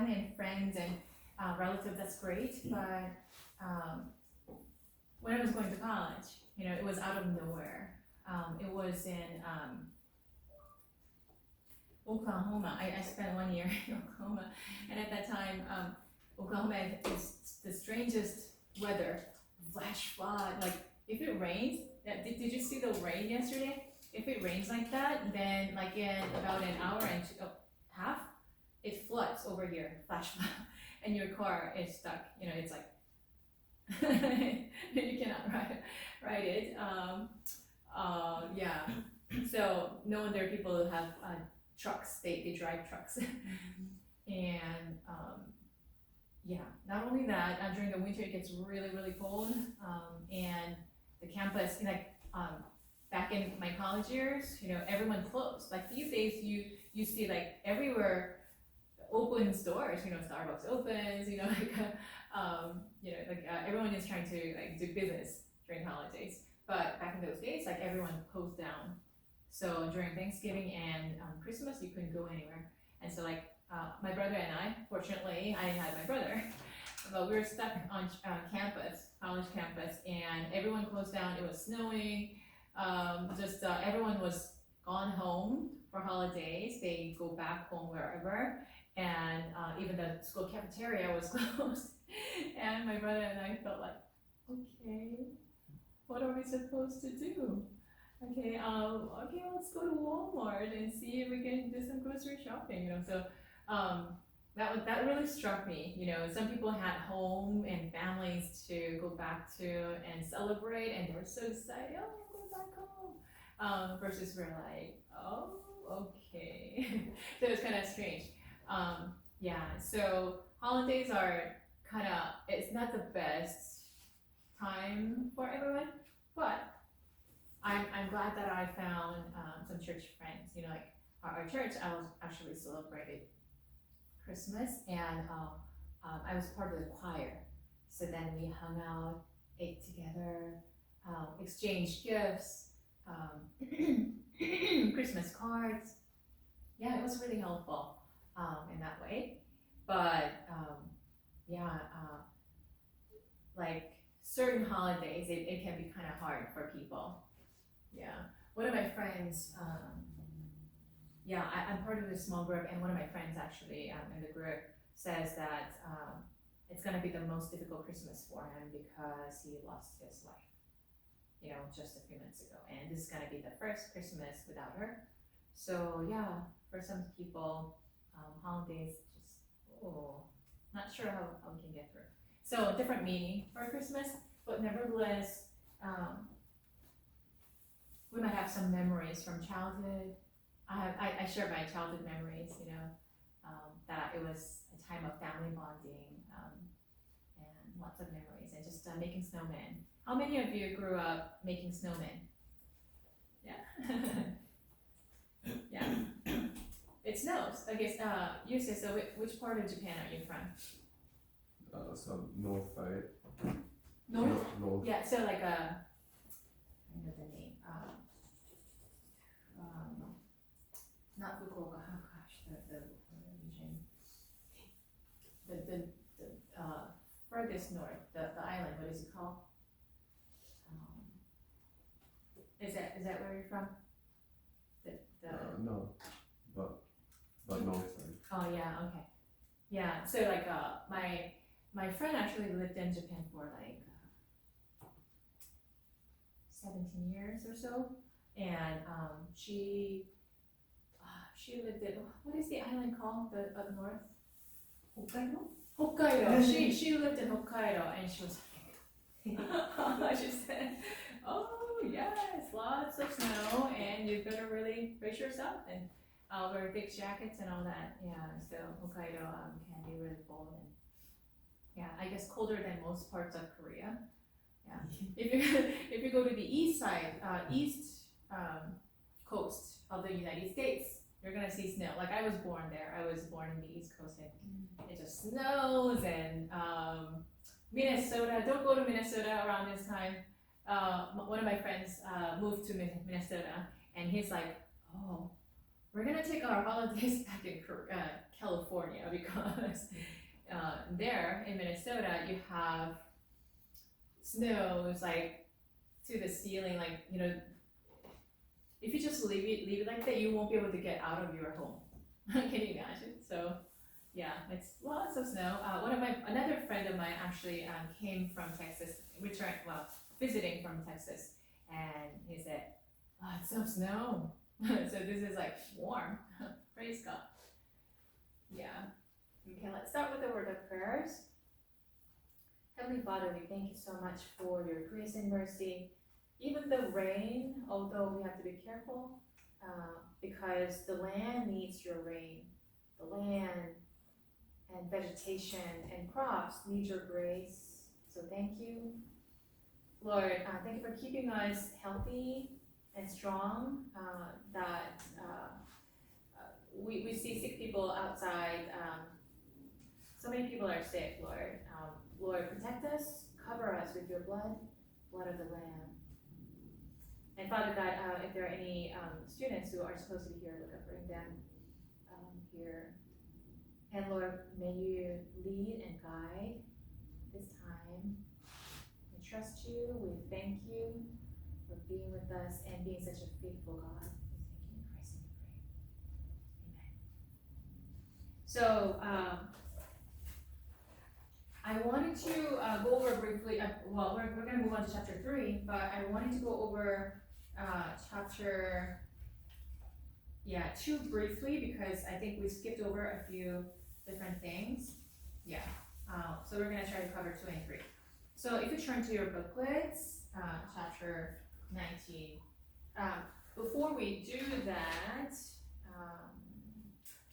family and friends and relatives, that's great, but when I was going to college, it was out of nowhere. It was in Oklahoma. I spent 1 year in Oklahoma, and at that time, Oklahoma is the strangest weather, flash flood. Like if it rains, did you see the rain yesterday? If it rains like that, then like in about an hour and half, it floods over here, flash flood, and your car is stuck. It's like you cannot ride it. Yeah. So no wonder people who have trucks, they drive trucks. And yeah, not only that, during the winter it gets really, really cold, and the campus, back in my college years, everyone closed. Like these days, you see like everywhere open stores. Starbucks opens. Everyone is trying to like do business during holidays. But back in those days, like everyone closed down. So during Thanksgiving and Christmas, you couldn't go anywhere. And so like my brother and I, fortunately, I had my brother, but we were stuck on campus, college campus, and everyone closed down. It was snowing. Everyone was gone home for holidays. They go back home wherever, and even the school cafeteria was closed. And my brother and I felt like, okay, what are we supposed to do? Okay, let's go to Walmart and see if we can do some grocery shopping. So that really struck me. Some people had home and families to go back to and celebrate, and they were so excited. Oh, I'm going back home. Versus we're like, oh, okay. So it's kind of strange. Yeah. So holidays are it's not the best time for everyone, but I'm glad that I found some church friends. Like our church, I was actually celebrated Christmas, and I was part of the choir. So then we hung out, ate together, exchanged gifts, Christmas cards. Yeah, it was really helpful in that way. But like certain holidays, it can be kind of hard for people. Yeah, one of my friends, I'm part of this small group, and one of my friends actually in the group says that it's gonna be the most difficult Christmas for him because he lost his wife, just a few months ago, and this is gonna be the first Christmas without her. So yeah, for some people, holidays just not sure how we can get through. So different meaning for Christmas, but nevertheless, we might have some memories from childhood. I share my childhood memories, that it was a time of family bonding, and lots of memories, and just making snowmen. How many of you grew up making snowmen? Yeah. Yeah. It snows. Okay, you say, so which part of Japan are you from? So north side. North? North. Yeah, so like I know the name. Not Fukuoka, oh gosh, the region. The furthest north, the island, what is it called? Is that where you're from? No, but north side. Oh yeah, okay. Yeah, so like my friend actually lived in Japan for like 17 years or so, and she lived in, what is the island called, the up north? Hokkaido. She lived in Hokkaido, and she was like, she said, oh yes, lots of snow, and you better really brace yourself and wear thick jackets and all that. Yeah, so Hokkaido can be really cold, and yeah, I guess colder than most parts of Korea. Yeah, if you go to the east side, coast of the United States, you're gonna see snow. Like I was born there. I was born in the East Coast, and it just snows. And Minnesota. Don't go to Minnesota around this time. One of my friends moved to Minnesota, and he's like, "Oh, we're gonna take our holidays back in California because there in Minnesota you have snow. It's like to the ceiling, like if you just leave it like that, you won't be able to get out of your home. Can you imagine? So yeah, it's lots of snow. Another friend of mine actually came from Texas, visiting from Texas, and he said, "Oh, it's so snow." So this is like warm. Praise God. Yeah. Okay, let's start with the word of prayers. Heavenly Father, we thank you so much for your grace and mercy. Even the rain, although we have to be careful, because the land needs your rain. The land and vegetation and crops need your grace. So thank you. Lord, thank you for keeping us healthy and strong, that we see sick people outside. So many people are sick, Lord. Lord, protect us, cover us with your blood of the Lamb. And Father God, if there are any students who are supposed to be here, Lord, bring them here. And Lord, may you lead and guide this time. We trust you. We thank you for being with us and being such a faithful God. We thank you in Christ's name we pray. Amen. So I wanted to go over briefly, we're going to move on to chapter 3, but I wanted to go over chapter 2 briefly because I think we skipped over a few different things. So we're going to try to cover 2 and 3. So if you turn to your booklets, chapter 19. Before we do that,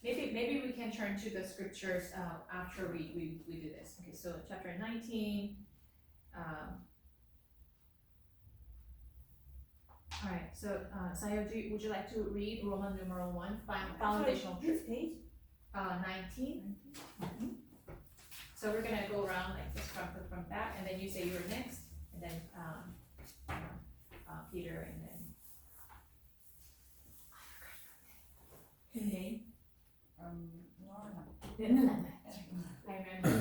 maybe we can turn to the scriptures after we do this. Okay, so chapter 19. All right, so Sayo, would you like to read Roman numeral 1, foundational truth? Page? 19. So we're gonna go around like this from back, and then you say you're next, and then Peter, and then name. No. I remember.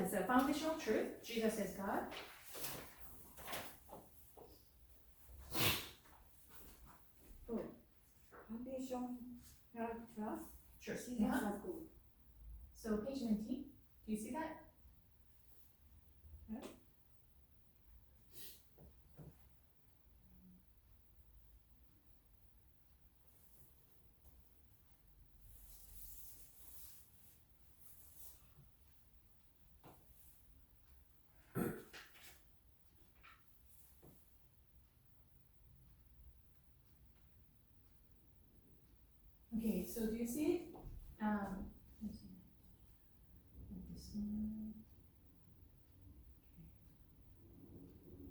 So foundational truth. Jesus is God. Foundation, trust. Truth. Jesus is good. So page 19. Do you see that? Yeah. Okay, so do you see it? Let's see. This one. Okay.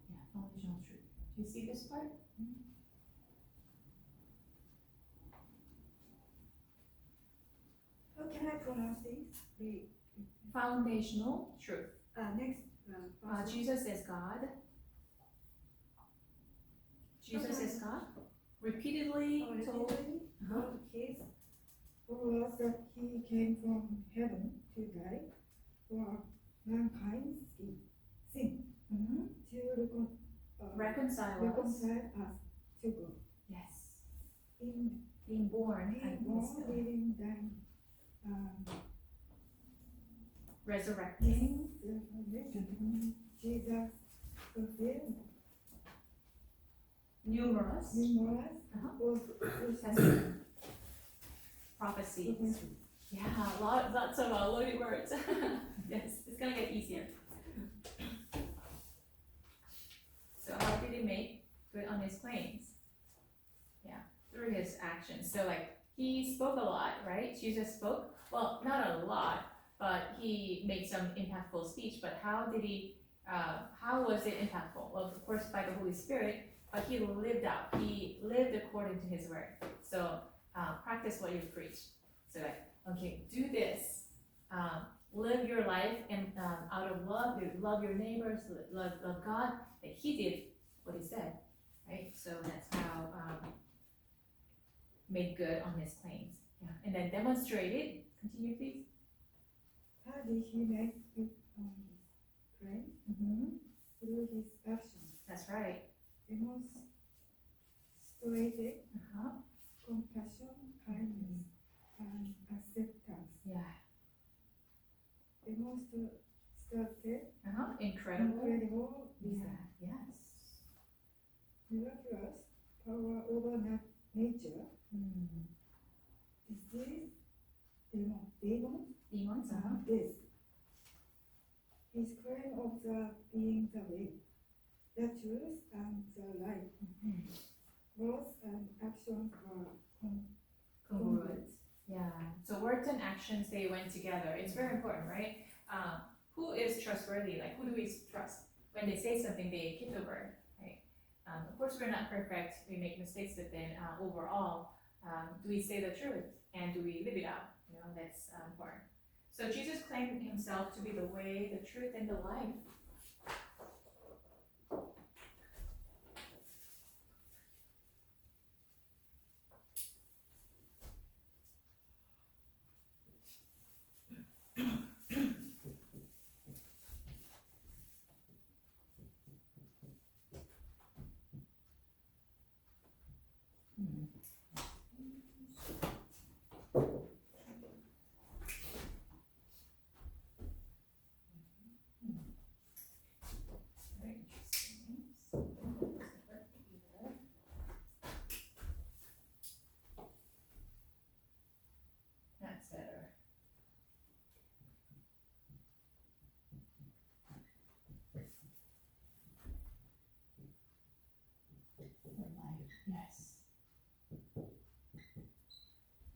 Yeah, foundational truth. Do you see this part? How can I pronounce this? Foundational truth. Next. Jesus is God. Jesus is God. Repeatedly told. God is for us that he came from heaven to die for mankind's sin to Reconcile us. reconcile us to God. Yes. In Being born being and born, living, dying, resurrecting. Jesus fulfilled Numerous prophecies. Yeah, lots of loaded words. Yes, it's gonna get easier. So how did he make good on his claims? Yeah, through his actions. So like he spoke a lot, right? Jesus spoke. Well, not a lot, but he made some impactful speech. But how did he? How was it impactful? Well, of course, by the Holy Spirit. But he lived out. He lived according to his word. So practice what you preach. So like, okay, do this. Live your life life and out of love, you love your neighbors, love God, that he did what he said, right? So that's how made good on his claims. Yeah. And then demonstrated, continue please. How did he make good on his claim? Mm-hmm. Through his actions. That's right. Demonstrated Uh-huh. compassion, kindness, and acceptance. Yeah. Demonstrated Incredible. incredible Yeah. Yes. miraculous power over nature. Mm. Disease, demons, Demons. and death. His claim of the being the way, the truth, and the life. Mm-hmm. Words and actions are Congruent. Yeah. So words and actions, they went together. It's very important, right? Who is trustworthy? Like, who do we trust? When they say something, they keep the word, right? Of course, we're not perfect. We make mistakes, but then overall, do we say the truth? And do we live it out? You know, that's important. So Jesus claimed himself to be the way, the truth, and the life. Very interesting. That's better. Yes.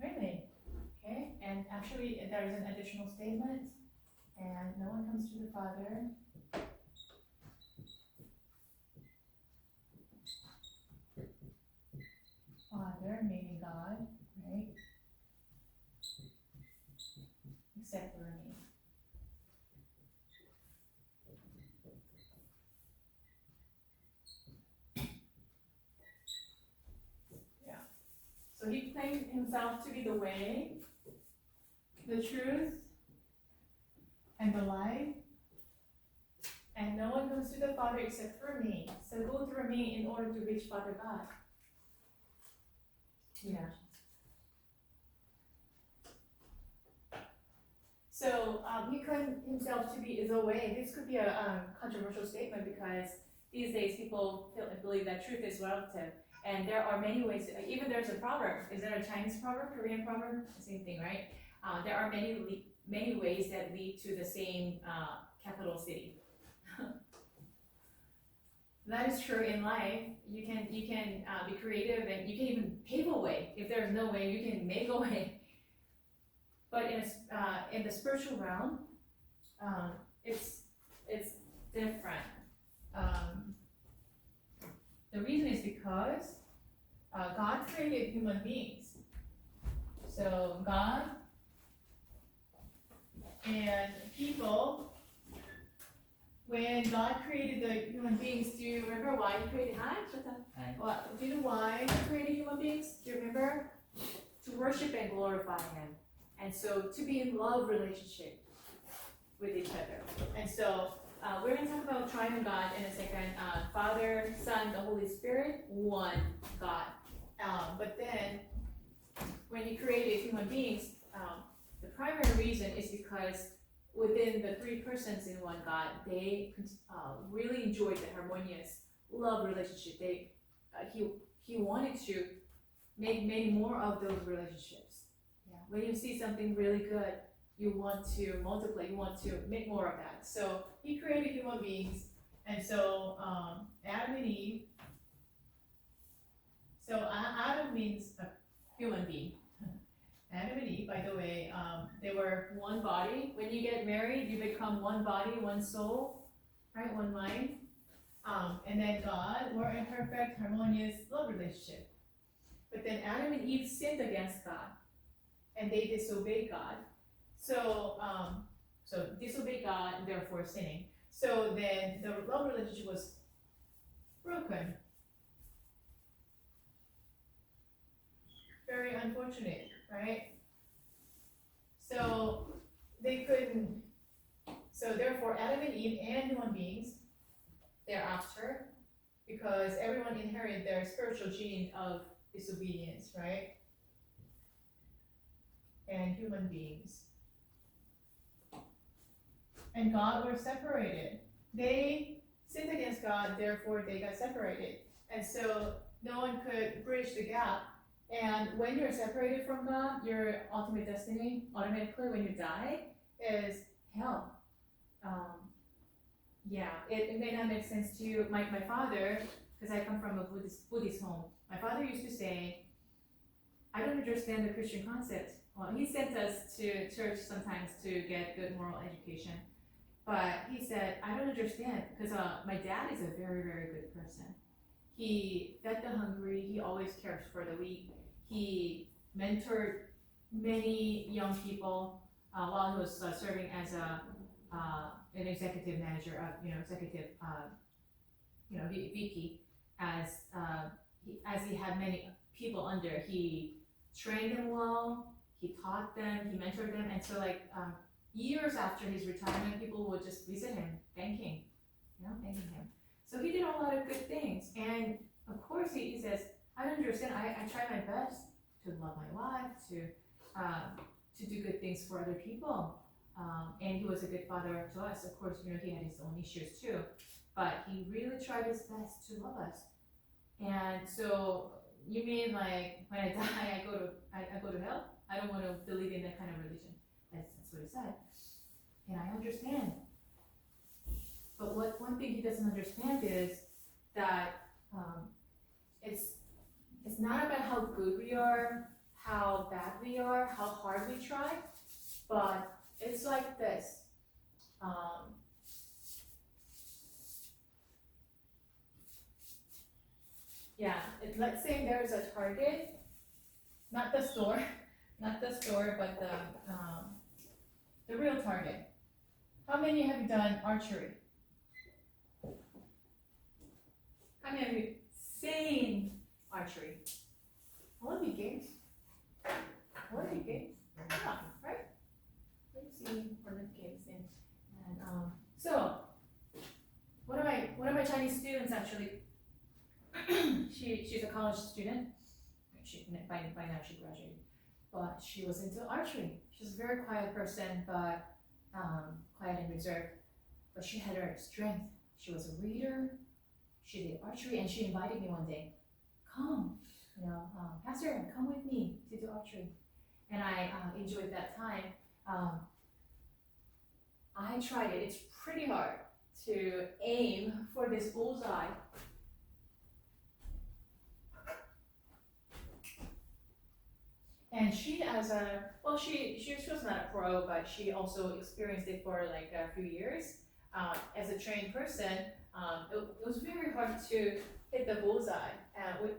Really? Okay, and actually there is an additional statement, and no one comes to the Father. Father, meaning God, right? Except for me. Yeah. So he claimed himself to be the way, the truth, and the life. And no one comes to the Father except for me. So go through me in order to reach Father God. Yeah. So he claimed himself to be the way. This could be a controversial statement because these days people believe that truth is relative. And there are many ways, even there's a proverb. Is there a Chinese proverb, Korean proverb? Same thing, right? There are many ways that lead to the same capital city. That is true in life. You can be creative, and you can even pave a way. If there's no way, you can make a way. But in the spiritual realm, it's different. The reason is because God created human beings. So God and people. When God created the human beings, do you remember why He created? Do you know why He created human beings? Do you remember? To worship and glorify Him, and so to be in love relationship with each other. And so we're going to talk about triune God in a second. Father, Son, the Holy Spirit, one God. But then, when He created human beings, the primary reason is because within the three persons in one God, they really enjoyed the harmonious love relationship. He wanted to make many more of those relationships. Yeah. When you see something really good, you want to multiply. You want to make more of that. So He created human beings, and so Adam and Eve. So Adam means a human being. Adam and Eve, by the way, they were one body. When you get married, you become one body, one soul, right? One mind. And then God were in perfect, harmonious love relationship. But then Adam and Eve sinned against God, and they disobeyed God. So So disobey God, therefore sinning. So then the love relationship was broken. Very unfortunate, right? So they couldn't. So therefore, Adam and Eve and human beings thereafter, because everyone inherited their spiritual gene of disobedience, right? And human beings. And God were separated. They sinned against God, therefore they got separated. And so no one could bridge the gap. And when you're separated from God, your ultimate destiny, automatically when you die, is hell. It may not make sense to you. My father, because I come from a Buddhist home, my father used to say, I don't understand the Christian concept. Well, he sent us to church sometimes to get good moral education. But he said, I don't understand, because my dad is a very, very good person. He fed the hungry, he always cares for the weak. He mentored many young people while he was serving as an executive manager of, VP. As he had many people under, he trained them well, he taught them, he mentored them, and so years after his retirement, people would just visit him, thanking him. So he did a lot of good things, and of course he says, I understand. I try my best to love my wife, to do good things for other people, and he was a good father to us. Of course, he had his own issues too, but he really tried his best to love us. And so, you mean like when I die, I go to hell? I don't want to believe in that kind of religion. That's what he said, and I understand. But one thing he doesn't understand is that it's not about how good we are, how bad we are, how hard we try, but it's like this. Let's say there's a target, not the store, but the real target. How many have you done archery? How many of you seen archery? Olympic Games. Yeah, right? We've seen Olympic Games and so one of my Chinese students actually, she's a college student. By now she graduated, but she was into archery. She's a very quiet person, but quiet and reserved. But she had her strength. She was a reader. She did archery, and she invited me one day. Come, Pastor, come with me to do archery. And I enjoyed that time. I tried it. It's pretty hard to aim for this bullseye. And she was not a pro, but she also experienced it for like a few years. As a trained person, it was very hard to hit the bullseye.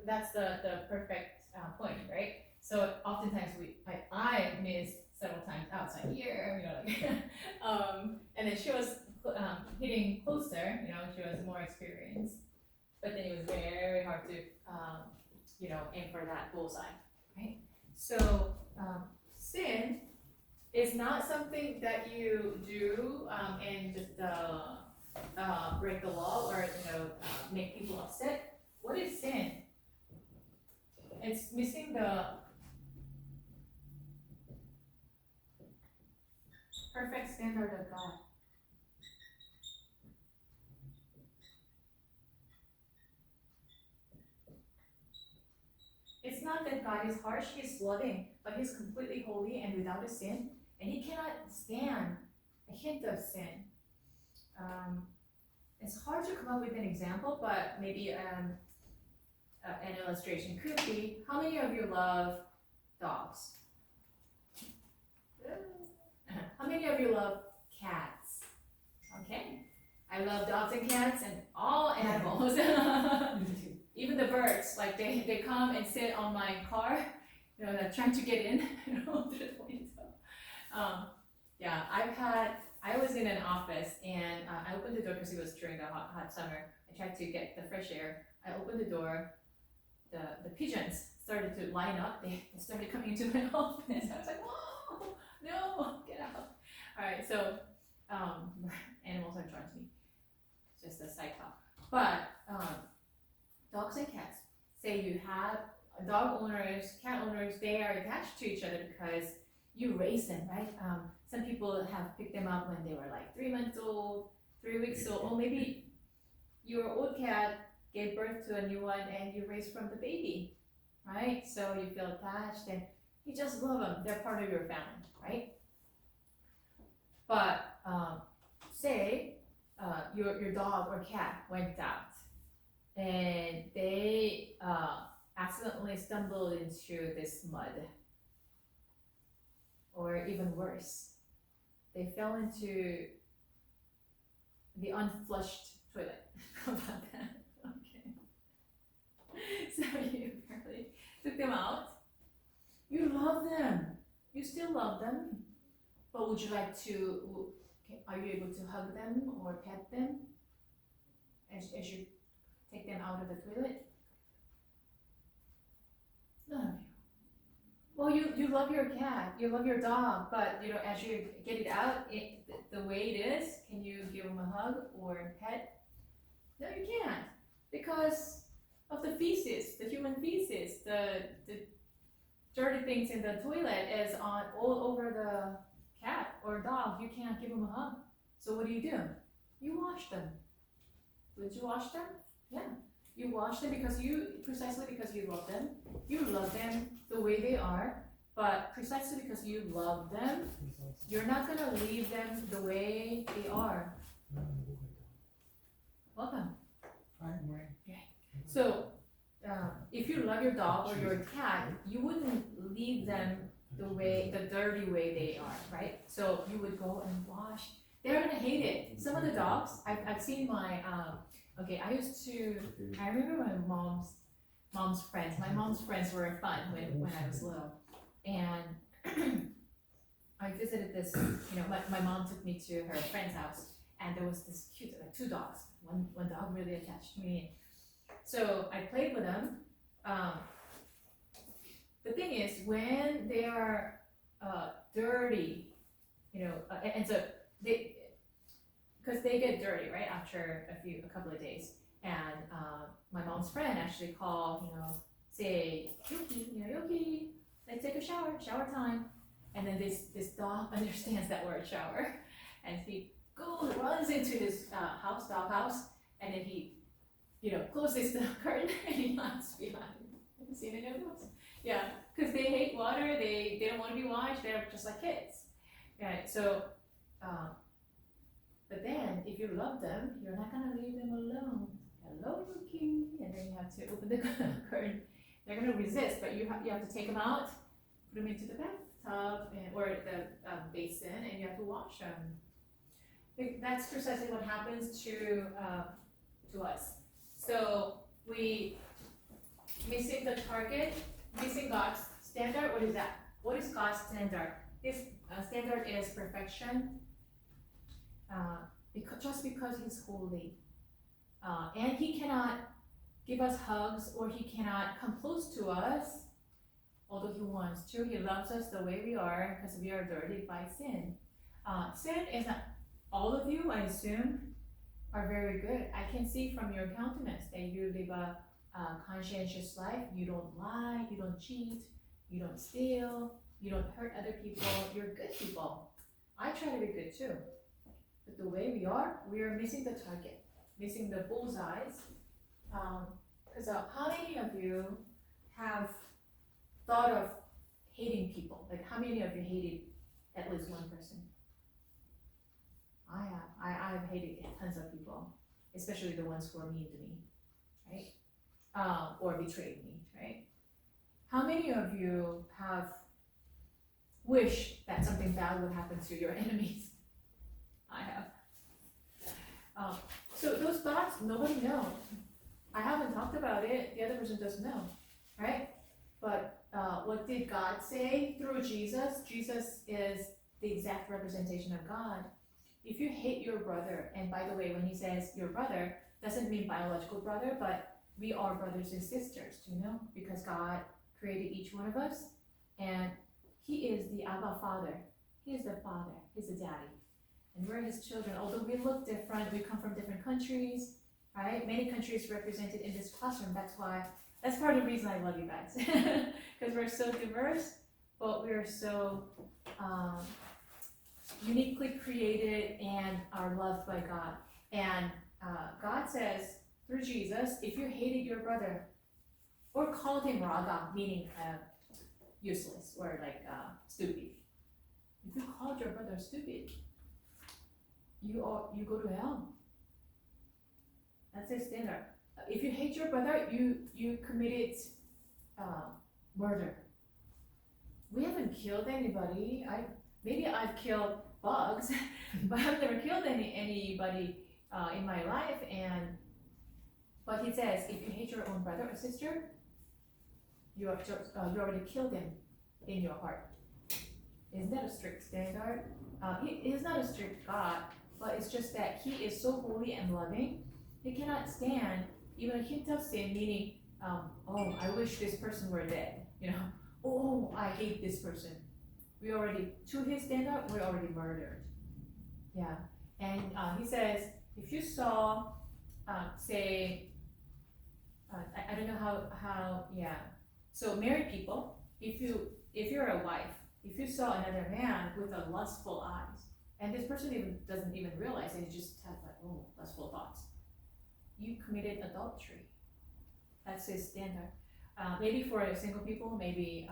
That's the perfect point, right? So oftentimes I missed several times outside here, and then she was hitting closer. She was more experienced, but then it was very hard to aim for that bullseye, right? So sin is not something that you do and just break the law or make people upset. What is sin? It's missing the perfect standard of God. It's not that God is harsh, He's loving, but He's completely holy and without a sin, and He cannot stand a hint of sin. It's hard to come up with an example, but maybe an illustration could be, how many of you love dogs? How many of you love cats? Okay, I love dogs and cats and all animals. Even the birds, like they come and sit on my car, trying to get in, through the window. in an office and I opened the door because it was during the hot summer. I tried to get the fresh air. I opened the door. The pigeons started to line up. They started coming into my office. I was like, whoa, no, get out. All right, so animals are drawn to me. Just a side talk. But dogs and cats, say you have dog owners, cat owners, they are attached to each other because you raise them, right? Some people have picked them up when they were like 3 months old, 3 weeks old, or maybe your old cat gave birth to a new one and you raised from the baby, right? So you feel attached and you just love them. They're part of your family, right? But say your dog or cat went out and they accidentally stumbled into this mud, or even worse, they fell into the unflushed toilet. How about that? Okay. So you apparently took them out. You love them. You still love them. But would you like to, are you able to hug them or pet them as you take them out of the toilet? None of you. Well, you love your cat, you love your dog, but you know, as you get it out, the way it is, can you give them a hug or pet? No, you can't, because of the feces, the human feces, the dirty things in the toilet is on all over the cat or dog. You can't give them a hug. So what do? You wash them. Did you wash them? Yeah. You wash them precisely because you love them. You love them the way they are, but precisely because you love them, you're not gonna leave them the way they are. Welcome. So, if you love your dog or your cat, you wouldn't leave them the dirty way they are, right? So you would go and wash. They're gonna hate it. Some of the dogs, I've seen my, I remember my mom's friends. My mom's friends were fun when I was little. And I visited this, my mom took me to her friend's house and there was this cute, like 2 dogs. One dog really attached to me. So I played with them. The thing is, when they are dirty, and so because they get dirty, right, after a couple of days. And my mom's friend actually called, say, Yoki, Yoki, let's take a shower time. And then this dog understands that word shower. And he runs into his dog house, and then he, closes the curtain and he hides behind. Have you seen any of those? Yeah, because they hate water, they don't want to be washed, they're just like kids. Right, so, but then if you love them, you're not gonna leave them alone. Hello, Yuki, and then you have to open the curtain. They're gonna resist, but you have to take them out, put them into the bathtub or the basin, and you have to wash them. That's precisely what happens to us. So we missing the target, missing God's standard. What is that? What is God's standard? His standard is perfection. Just because He's holy, and He cannot give us hugs or He cannot come close to us, although He wants to. He loves us the way we are because we are dirty by sin. Sin is not, all of you, I assume, are very good. I can see from your countenance that you live a conscientious life. You don't lie, you don't cheat, you don't steal, you don't hurt other people. You're good people. I try to be good too. But the way we are missing the target, missing the bullseyes. Because how many of you have thought of hating people? Like, how many of you hated at least one person? I have. I've hated tons of people, especially the ones who are mean to me, right? Or betrayed me, right? How many of you have wished that something bad would happen to your enemies? I have. So those thoughts, nobody knows. I haven't talked about it, the other person doesn't know, right? But what did God say through Jesus? Jesus is the exact representation of God. if you hate your brother, and by the way, when he says your brother, doesn't mean biological brother, but we are brothers and sisters, you know, because God created each one of us, and he is the Abba Father. He is the Father, he's the Daddy. And we're his children. Although we look different, we come from different countries, right? Many countries represented in this classroom. That's part of the reason I love you guys. Because we're so diverse, but we're so uniquely created and are loved by God. And God says through Jesus, if you hated your brother or called him raga, meaning useless or like stupid, if you called your brother stupid, you go to hell. That's his standard. If you hate your brother, you committed murder. We haven't killed anybody. Maybe I've killed bugs, but I've never killed anybody in my life. But he says, if you hate your own brother or sister, you already killed him in your heart. Isn't that a strict standard? He is not a strict God, but it's just that he is so holy and loving. He cannot stand even a hint of sin, meaning, oh, I wish this person were dead. You know, oh, I hate this person. To his standard, we're already murdered. Yeah, and he says, if you saw, say, I don't know how, yeah. So married people, if you're a wife, if you saw another man with a lustful eyes, and this person doesn't even realize it, he just has like, oh, lustful thoughts, you committed adultery. That's his standard. Maybe for single people, maybe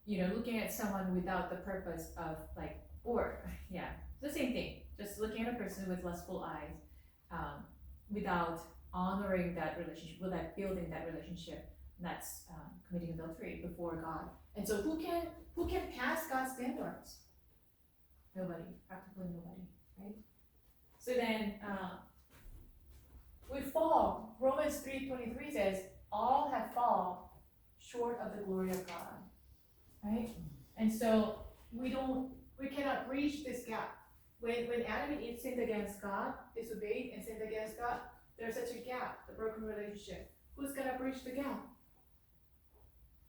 looking at someone without the purpose of the same thing. Just looking at a person with lustful eyes, without honoring that relationship, without building that relationship, that's committing adultery before God. And so who can pass God's standards? Nobody, practically nobody, right? So then we fall. Romans 3:23 says, all have fallen short of the glory of God, right? And so we cannot breach this gap. When Adam and Eve sinned against God, disobeyed and sinned against God, there's such a gap, the broken relationship. Who's gonna breach the gap?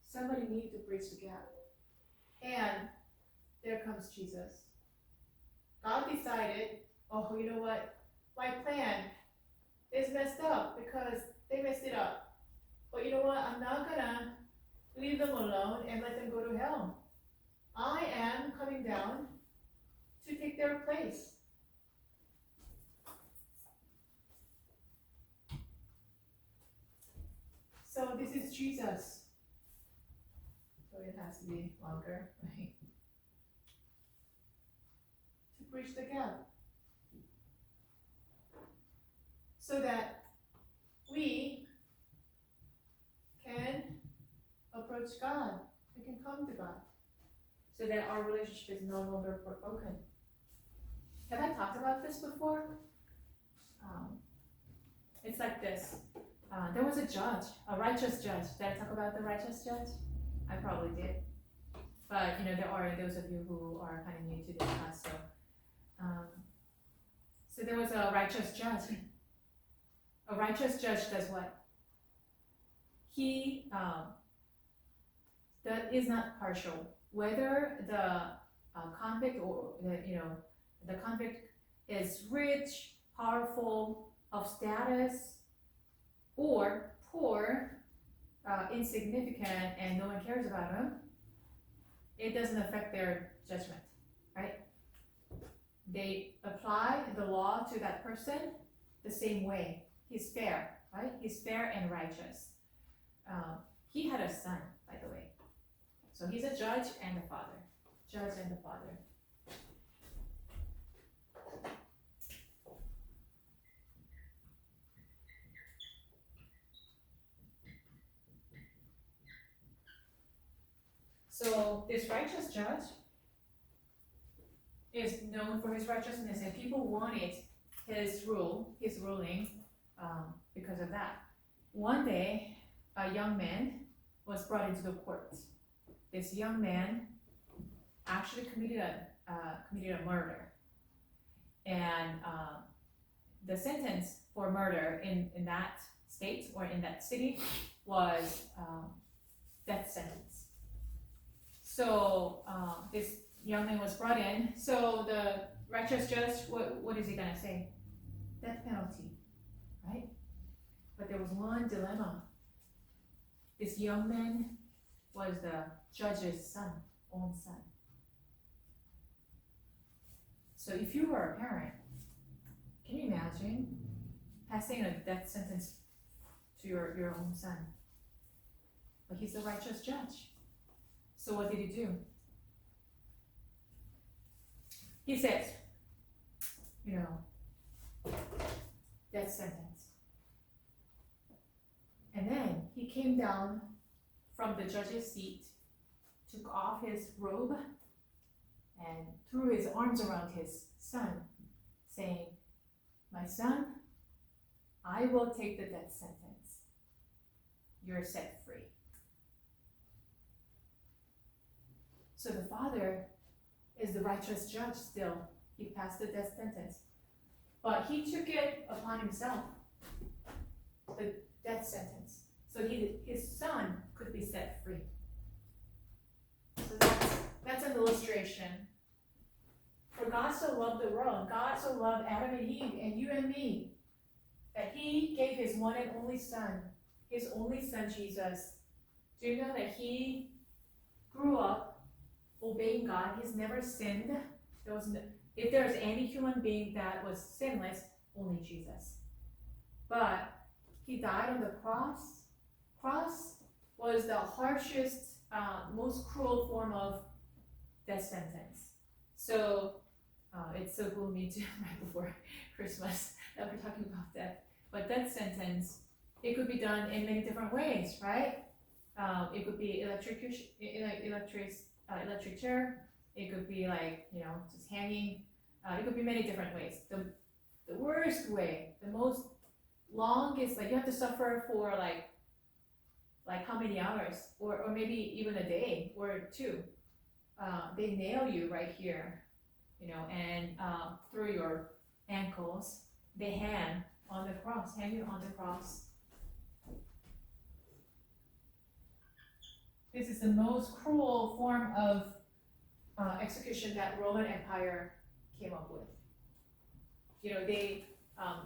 Somebody needs to breach the gap. And there comes Jesus. God decided, oh, you know what? My plan is messed up because they messed it up. But you know what? I'm not gonna leave them alone and let them go to hell. I am coming down to take their place. So this is Jesus. So it has to be longer, right? To bridge the gap. So that we can approach God. We can come to God. So that our relationship is no longer broken. Have I talked about this before? It's like this. There was a judge, a righteous judge. Did I talk about the righteous judge? I probably did. But there are those of you who are kind of new to this class. So there was a righteous judge. A righteous judge does what? He that is not partial. Whether the convict or the convict is rich, powerful, of status, or poor, insignificant, and no one cares about him, it doesn't affect their judgment, right? They apply the law to that person the same way. He's fair, right? He's fair and righteous. He had a son, by the way. So he's a judge and a father. Judge and a father. So this righteous judge is known for his righteousness, and people wanted his ruling, because of that. One day, a young man was brought into the court. This young man actually committed committed a murder, and the sentence for murder in that state or in that city was death sentence. So this young man was brought in. So the righteous judge, what is he gonna say? Death penalty, right? But there was one dilemma. This young man was the judge's own son. So if you were a parent, can you imagine passing a death sentence to your own son? But he's the righteous judge. So what did he do? He said, death sentence. And then he came down from the judge's seat, took off his robe, and threw his arms around his son, saying, "My son, I will take the death sentence. You're set free." So the father is the righteous judge still. He passed the death sentence. But he took it upon himself, the death sentence, so his son could be set free. So that's an illustration. For God so loved the world, God so loved Adam and Eve and you and me, that he gave his one and only son, his only son Jesus. Do you know that he grew up obeying God? He's never sinned. If there's any human being that was sinless, only Jesus. But he died on the cross. Cross was the harshest, most cruel form of death sentence. So it's so gloomy too, right before Christmas that we're talking about death. But death sentence, it could be done in many different ways, right? It could be electric chair. It could be just hanging. It could be many different ways. The worst way, the most longest, you have to suffer for like how many hours, or maybe even a day or two. They nail you right here, and through your ankles. They hang you on the cross. This is the most cruel form of execution that Roman Empire came up with. They,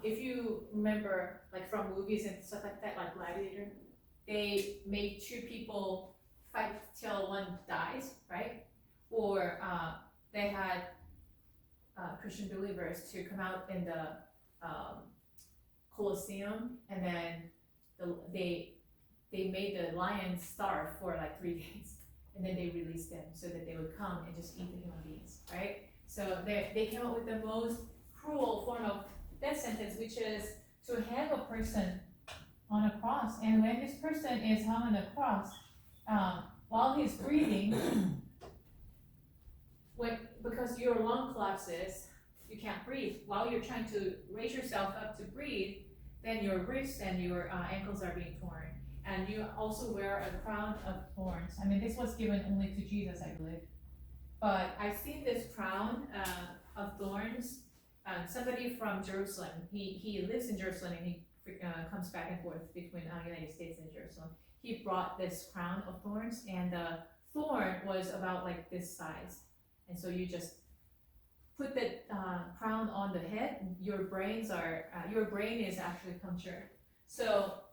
if you remember, from movies and stuff like that, like Gladiator, they made two people fight till one dies, right? Or they had Christian believers to come out in the Colosseum, and then they made the lions starve for 3 days, and then they released them so that they would come and just eat the human beings, right? So they came up with the most cruel form of death sentence, which is to hang a person on a cross. And when this person is hung on the cross, while he's breathing, because your lung collapses, you can't breathe. While you're trying to raise yourself up to breathe, then your wrists and your ankles are being torn. And you also wear a crown of thorns. I mean, this was given only to Jesus, I believe. But I've seen this crown of thorns. Somebody from Jerusalem, he lives in Jerusalem, and he comes back and forth between the United States and Jerusalem. He brought this crown of thorns, and the thorn was about this size. And so you just put the crown on the head. Your brain is actually punctured. So,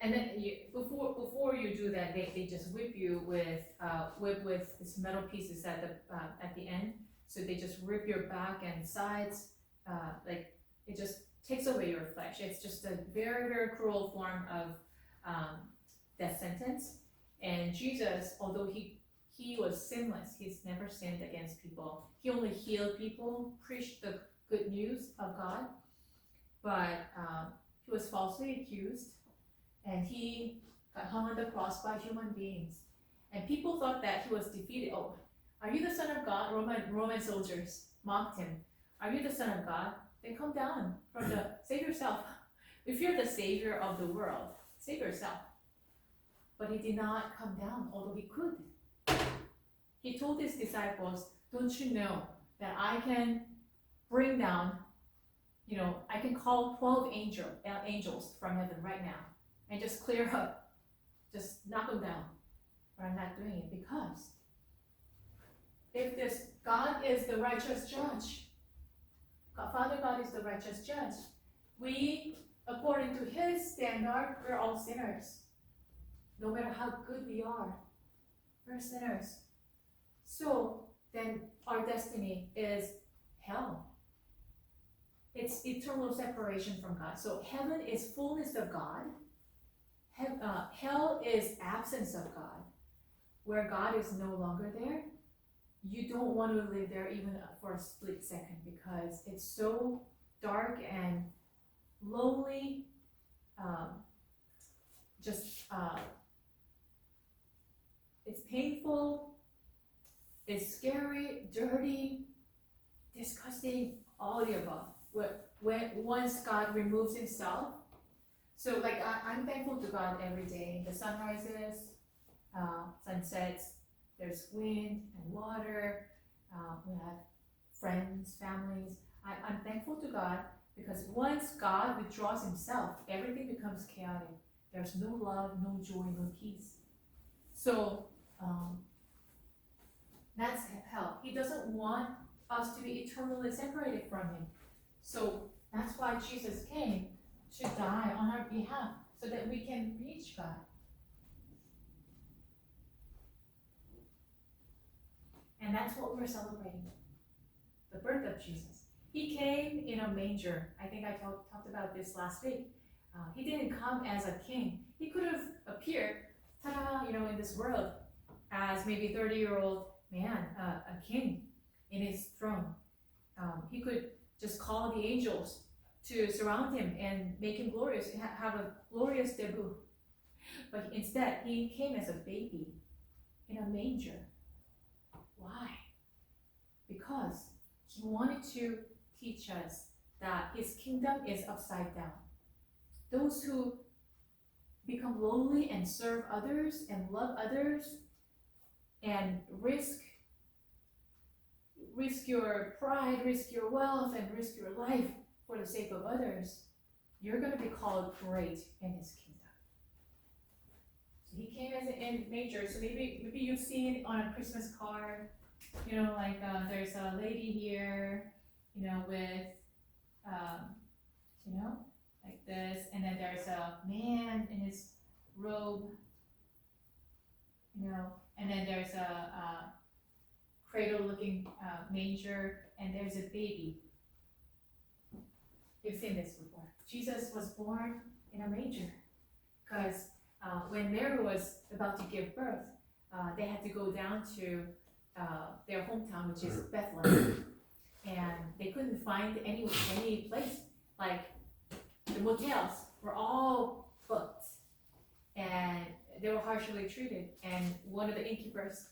and then before you do that, they just whip you with this metal pieces at the end. So they just rip your back and sides. It just takes away your flesh. It's just a very, very cruel form of death sentence. And Jesus, although he was sinless, he's never sinned against people. He only healed people, preached the good news of God. But he was falsely accused, and he got hung on the cross by human beings. And people thought that he was defeated. "Oh, are you the Son of God?" Roman soldiers mocked him. "Are you the Son of God? Then come down save yourself. If you're the savior of the world, save yourself." But he did not come down, although he could. He told his disciples, don't you know that I can bring down, I can call 12 angels from heaven right now and just clear up, just knock them down. But I'm not doing it because if this God is the righteous judge, Father God is the righteous judge, we, according to his standard, we're all sinners. No matter how good we are, we're sinners. So then our destiny is hell. It's eternal separation from God. So heaven is fullness of God. Hell is absence of God. Where God is no longer there, you don't want to live there even for a split second because it's so dark and lonely. It's painful, it's scary, dirty, disgusting, all the above. Once God removes himself, so like I'm thankful to God every day. The sun rises, sun sets, there's wind and water, we have friends, families. I'm thankful to God because once God withdraws himself, everything becomes chaotic. There's no love, no joy, no peace. So that's hell. He doesn't want us to be eternally separated from him. So that's why Jesus came to die on our behalf so that we can reach God. And that's what we're celebrating, the birth of Jesus. He came in a manger. I think I talked about this last week. He didn't come as a king. He could have appeared, in this world as maybe 30-year-old man, a king in his throne. He could just call the angels to surround him and make him glorious, have a glorious debut. But instead, he came as a baby in a manger. Why? Because he wanted to teach us that his kingdom is upside down. Those who become lowly and serve others and love others and risk your pride, risk your wealth, and risk your life for the sake of others, you're going to be called great in his kingdom. So he came as a manger. So maybe you've seen on a Christmas card, there's a lady here, with, like this, and then there's a man in his robe, and then there's a cradle-looking manger, and there's a baby. You've seen this before. Jesus was born in a manger because when Mary was about to give birth, they had to go down to their hometown, which is Bethlehem, and they couldn't find any place. Like the motels were all booked, and they were harshly treated. And one of the innkeepers,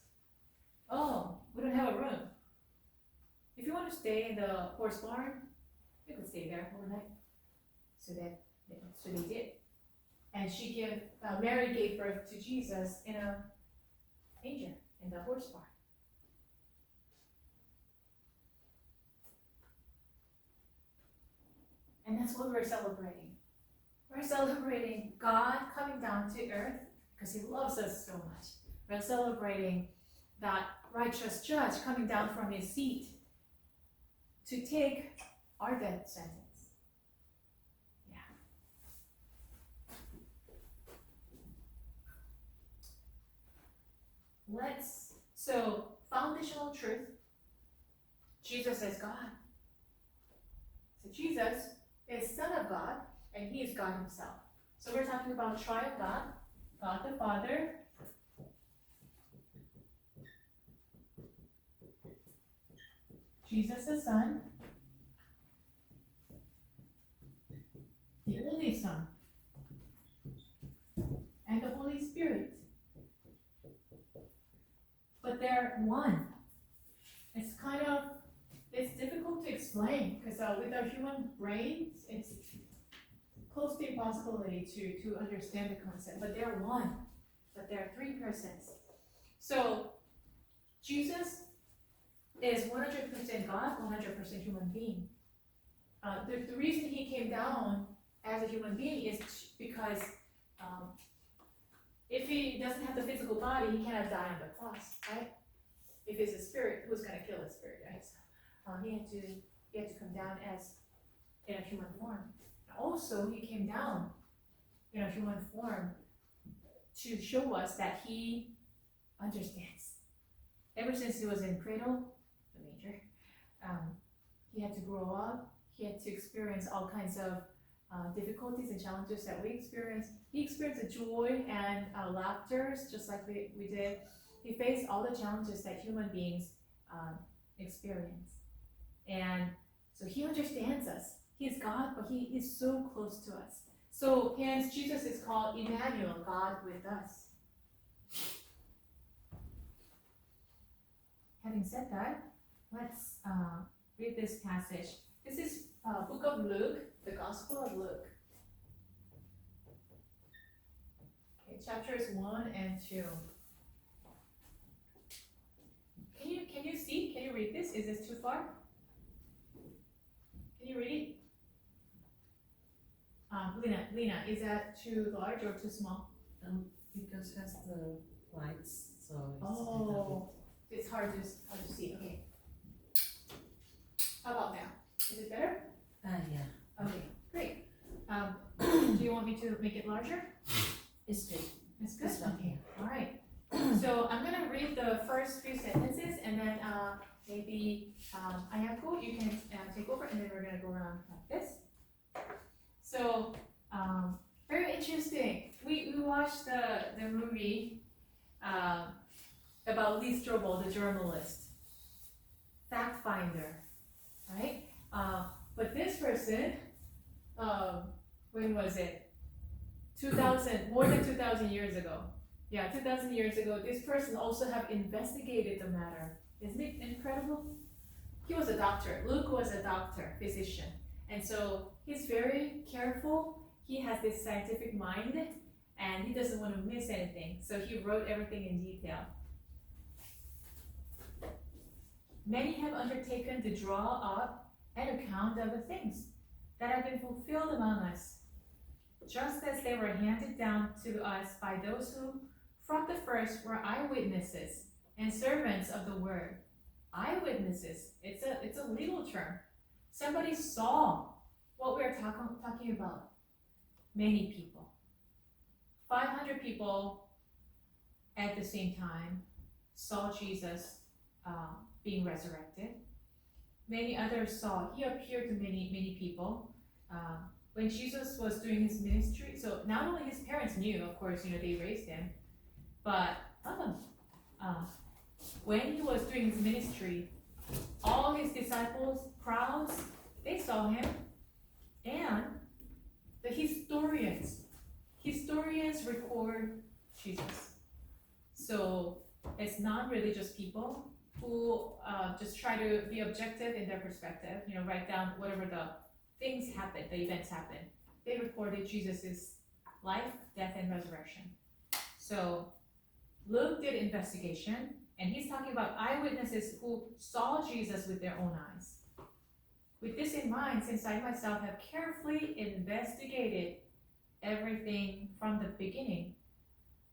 "Oh, we don't have a room. If you want to stay in the horse barn, you could stay there overnight." So they did. And Mary gave birth to Jesus in a manger, in the horse barn. And that's what we're celebrating. We're celebrating God coming down to earth because he loves us so much. We're celebrating that righteous judge coming down from his seat to take our death sentence. So foundational truth, Jesus is God. So Jesus is Son of God, and he is God himself. So we're talking about triune God, God the Father, Jesus the Son, the only Son, and the Holy Spirit. But they're one. It's difficult to explain because with our human brains, it's close to impossibility to understand the concept. But they're one. But they're three persons. So Jesus is 100% God, 100% human being. The reason he came down as a human being is because if he doesn't have the physical body, he cannot die on the cross, right? If it's a spirit, who's going to kill a spirit, right? So he had to come down as in a human form. Also, he came down in a human form to show us that he understands. Ever since he was in cradle, the manger, he had to grow up. He had to experience all kinds of difficulties and challenges that we experience. He experienced the joy and laughter, just like we did. He faced all the challenges that human beings experience. And so he understands us. He is God, but he is so close to us. So hence Jesus is called Emmanuel, God with us. Having said that, let's read this passage. This is book of Luke, the Gospel of Luke. Okay, chapters 1 and 2. Can you see? Can you read this? Is this too far? Can you read it? Lena, is that too large or too small? Because it has the lights, so it's Oh, it's hard to see. Okay. How about now? Is it better? yeah, Okay, great. Do you want me to make it larger? it's good. It's good? It's fine. Okay, all right. So I'm gonna read the first few sentences and then maybe Ayako, you can take over and then we're gonna go around like this. So, very interesting. We watched the movie about Lee Strobel, the journalist, fact finder, right? But this person, when was it? 2,000, more than 2,000 years ago. Yeah, 2,000 years ago, this person also have investigated the matter. Isn't it incredible? He was a doctor. Luke was a doctor, physician. And so he's very careful. He has this scientific mind and he doesn't want to miss anything. So he wrote everything in detail. Many have undertaken to draw up an account of the things that have been fulfilled among us, just as they were handed down to us by those who from the first were eyewitnesses and servants of the word. Eyewitnesses, it's a legal term. Somebody saw what we're talking about. Many people. 500 people at the same time saw Jesus being resurrected. Many others saw, he appeared to many people. When Jesus was doing his ministry, so not only his parents knew, of course, they raised him, but when he was doing his ministry, all his disciples, crowds, they saw him, and the historians record Jesus. So it's not religious people who just try to be objective in their perspective, write down whatever the things happened, the events happened. They recorded Jesus' life, death, and resurrection. So Luke did investigation, and he's talking about eyewitnesses who saw Jesus with their own eyes. With this in mind, since I myself have carefully investigated everything from the beginning,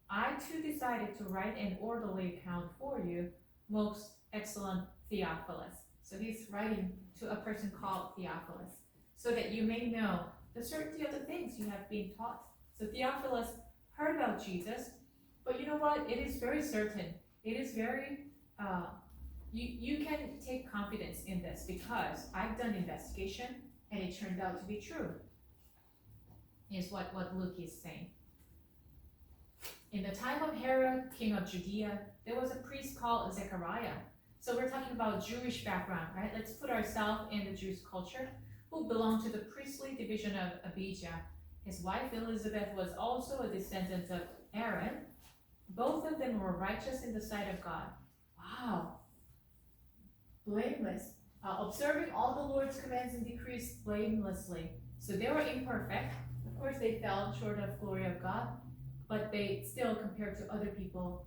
I too decided to write an orderly account for you, most excellent Theophilus. So he's writing to a person called Theophilus, so that you may know the certainty of the things you have been taught. So Theophilus heard about Jesus, but you know what? It is very certain. It is very, you can take confidence in this because I've done investigation and it turned out to be true, is what Luke is saying. In the time of Herod, king of Judea, there was a priest called Zechariah. So we're talking about Jewish background, right? Let's put ourselves in the Jewish culture, who belonged to the priestly division of Abijah. His wife Elizabeth was also a descendant of Aaron. Both of them were righteous in the sight of God. Wow. Blameless. Observing all the Lord's commands and decrees blamelessly. So they were imperfect. Of course, they fell short of glory of God, but they still, compared to other people,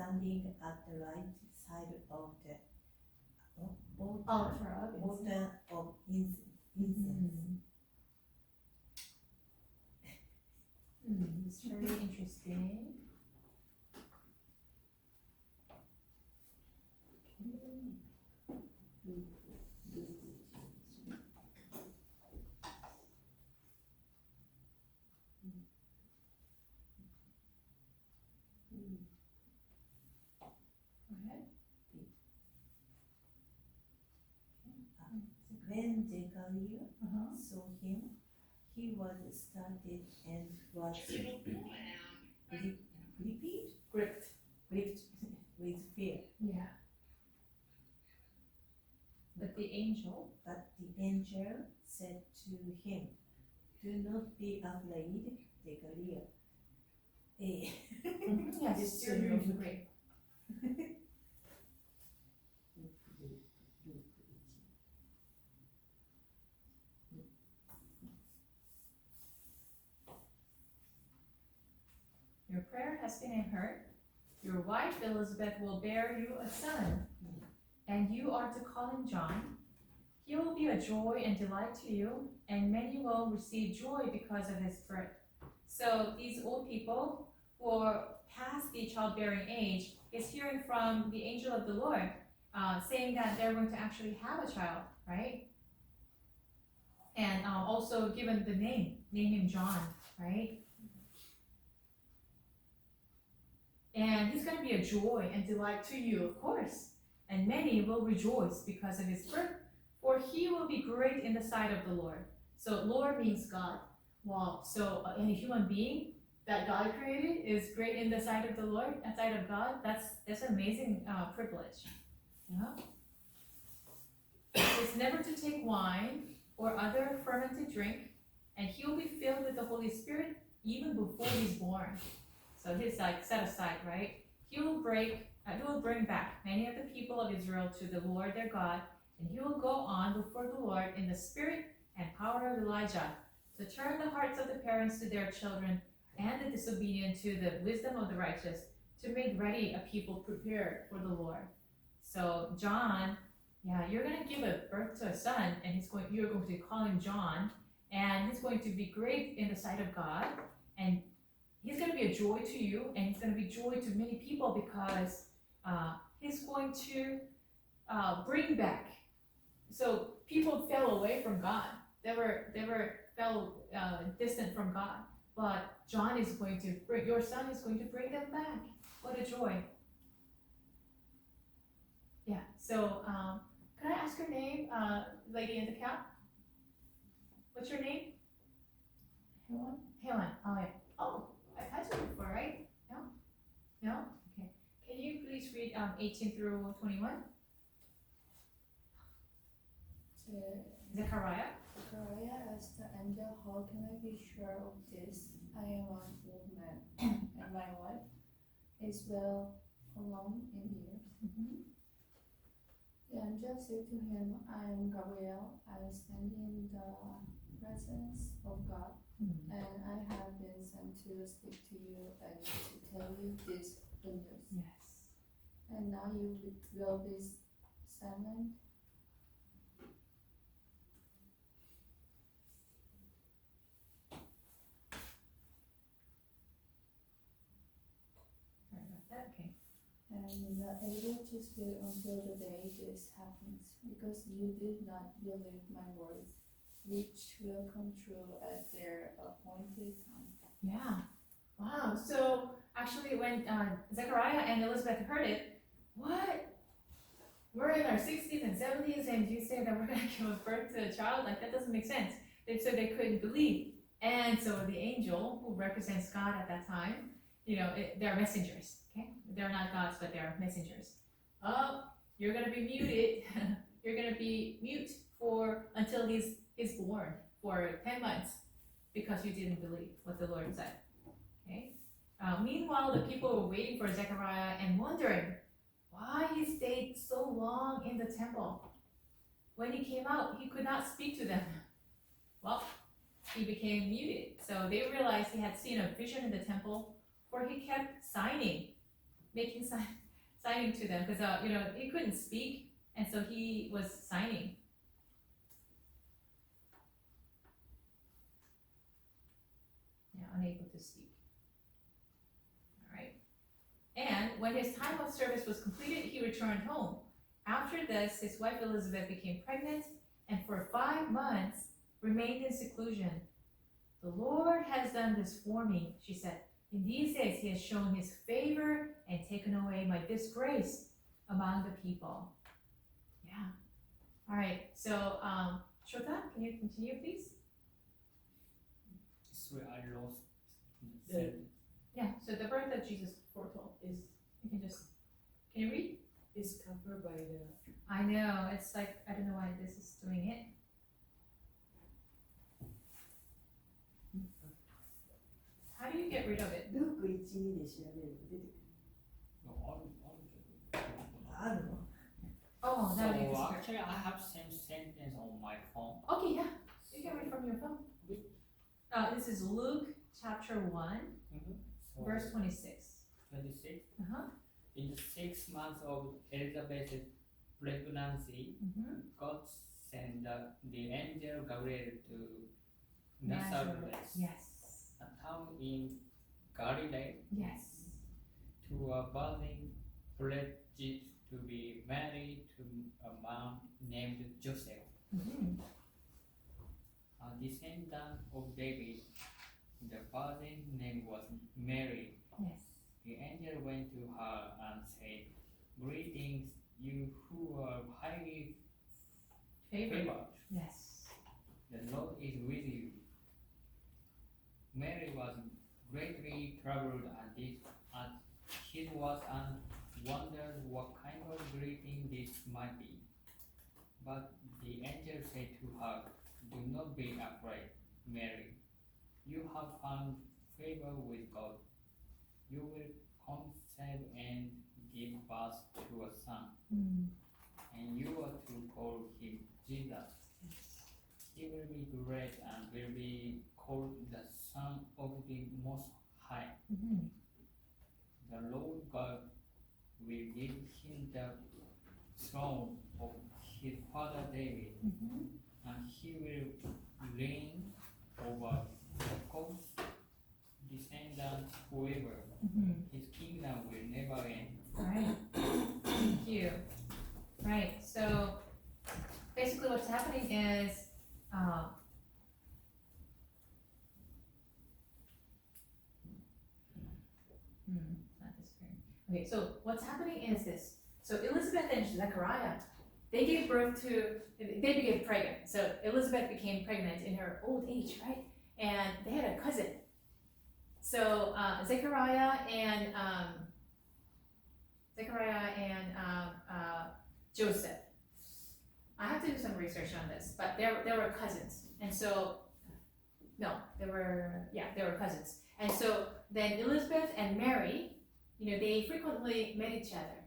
standing at the right side of the Altar of incense. altar of incense. It's very interesting. Go ahead. When Zechariah Uh-huh. saw him, he was startled and was Gripped. gripped with fear. Yeah. But the angel. But the angel said to him, "Do not be afraid, Zechariah." Yes, It's you're doing great. Your prayer has been heard. Your wife Elizabeth will bear you a son, and you are to call him John. He will be a joy and delight to you, and many will receive joy because of his birth. So these old people who are past the childbearing age is hearing from the angel of the Lord, saying that they're going to actually have a child, right? And also given the name him John, right? And he's going to be a joy and delight to you, of course. And many will rejoice because of his birth, for he will be great in the sight of the Lord. So Lord means God. Wow. So any human being that God created is great in the sight of the Lord, in the sight of God. That's an amazing privilege. Yeah. It's never to take wine or other fermented drink, and he will be filled with the Holy Spirit even before he's born. So he's like set aside, right? He will bring back many of the people of Israel to the Lord their God, and he will go on before the Lord in the spirit and power of Elijah, to turn the hearts of the parents to their children and the disobedient to the wisdom of the righteous, to make ready a people prepared for the Lord. So John, yeah, you're going to give birth to a son, and you're going to call him John, and he's going to be great in the sight of God, and he's going to be a joy to you, and he's going to be joy to many people because he's going to bring back. So people fell away from God. They fell distant from God. But John is going to your son is going to bring them back. What a joy. Yeah, so can I ask your name, lady in the cap? What's your name? Helen? Helen, oh yeah. Oh, I've had you before, right? No? No? Okay. Can you please read 18 through 21? Zechariah. Zechariah asked the angel, "How can I be sure of this? I am an old man, and my wife is well along in years." The angel said to him, "I am Gabriel. I stand in the presence of God, and I have been sent to speak to you and to tell you this good news. Yes. And now you will be silent." Sorry about that. Okay. And not able to speak until the day this happens, because you did not believe my words, which will come true at their appointed time. Yeah. Wow. So actually, when Zechariah and Elizabeth heard it, what? We're in our 60s and 70s, and you say that we're going to give birth to a child? Like, that doesn't make sense. They said they couldn't believe. And so the angel, who represents God at that time, they're messengers. Okay, they're not gods, but they're messengers. Oh, you're going to be muted. You're going to be mute until he's born for 10 months, because you didn't believe what the Lord said. Okay. Meanwhile, the people were waiting for Zechariah and wondering why he stayed so long in the temple. When he came out, he could not speak to them. Well, he became muted. So they realized he had seen a vision in the temple, for he kept signing. making signing to them because he couldn't speak, and so he was signing. Yeah, unable to speak. All right. And when his time of service was completed, he returned home. After this, his wife Elizabeth became pregnant, and for 5 months remained in seclusion. The Lord has done this for me, she said. In these days, he has shown his favor and taken away my disgrace among the people. Yeah. All right. So, Shota, can you continue, please? So I lost. The- Yeah. So the birth that Jesus foretold is. Can you read? Is covered by the. I know. It's like I don't know why this is doing it. How do you get rid of it? ルーク1、2で調べると出てくる。あるの Oh, So that is actually, I have same sentence on my phone. Okay, yeah. You can read from your phone. This is Luke chapter 1, So verse 26. 26. Uh-huh. In the 6 months of Elizabeth's pregnancy, God sent the angel Gabriel to Nazareth, Yes. a town in Galilee, Yes. to a virgin pledged to be married to a man named Joseph, a descendant of David. The virgin's name was Mary. Yes. The angel went to her and said, "Greetings, you who are highly Favorite. favored. Yes. The Lord is with you." Mary was greatly troubled at his words and wondered what kind of greeting this might be. But the angel said to her, "Do not be afraid, Mary. You have found favor with God. You will conceive and give birth to a son, and you are to call him Jesus. He will be great and will be called the Son of the Most High. The Lord God will give him the throne of his father David, and he will reign over Jacob's descendants forever. His kingdom will never end." Right. Thank you. Right. So basically, what's happening is, not disappearing. Okay. So what's happening is this. So Elizabeth and Zechariah, they gave birth to. They became pregnant. So Elizabeth became pregnant in her old age, right? And they had a cousin. So Zechariah and Joseph. I have to do some research on this, but they were cousins, and so they were cousins, and so then Elizabeth and Mary, they frequently met each other,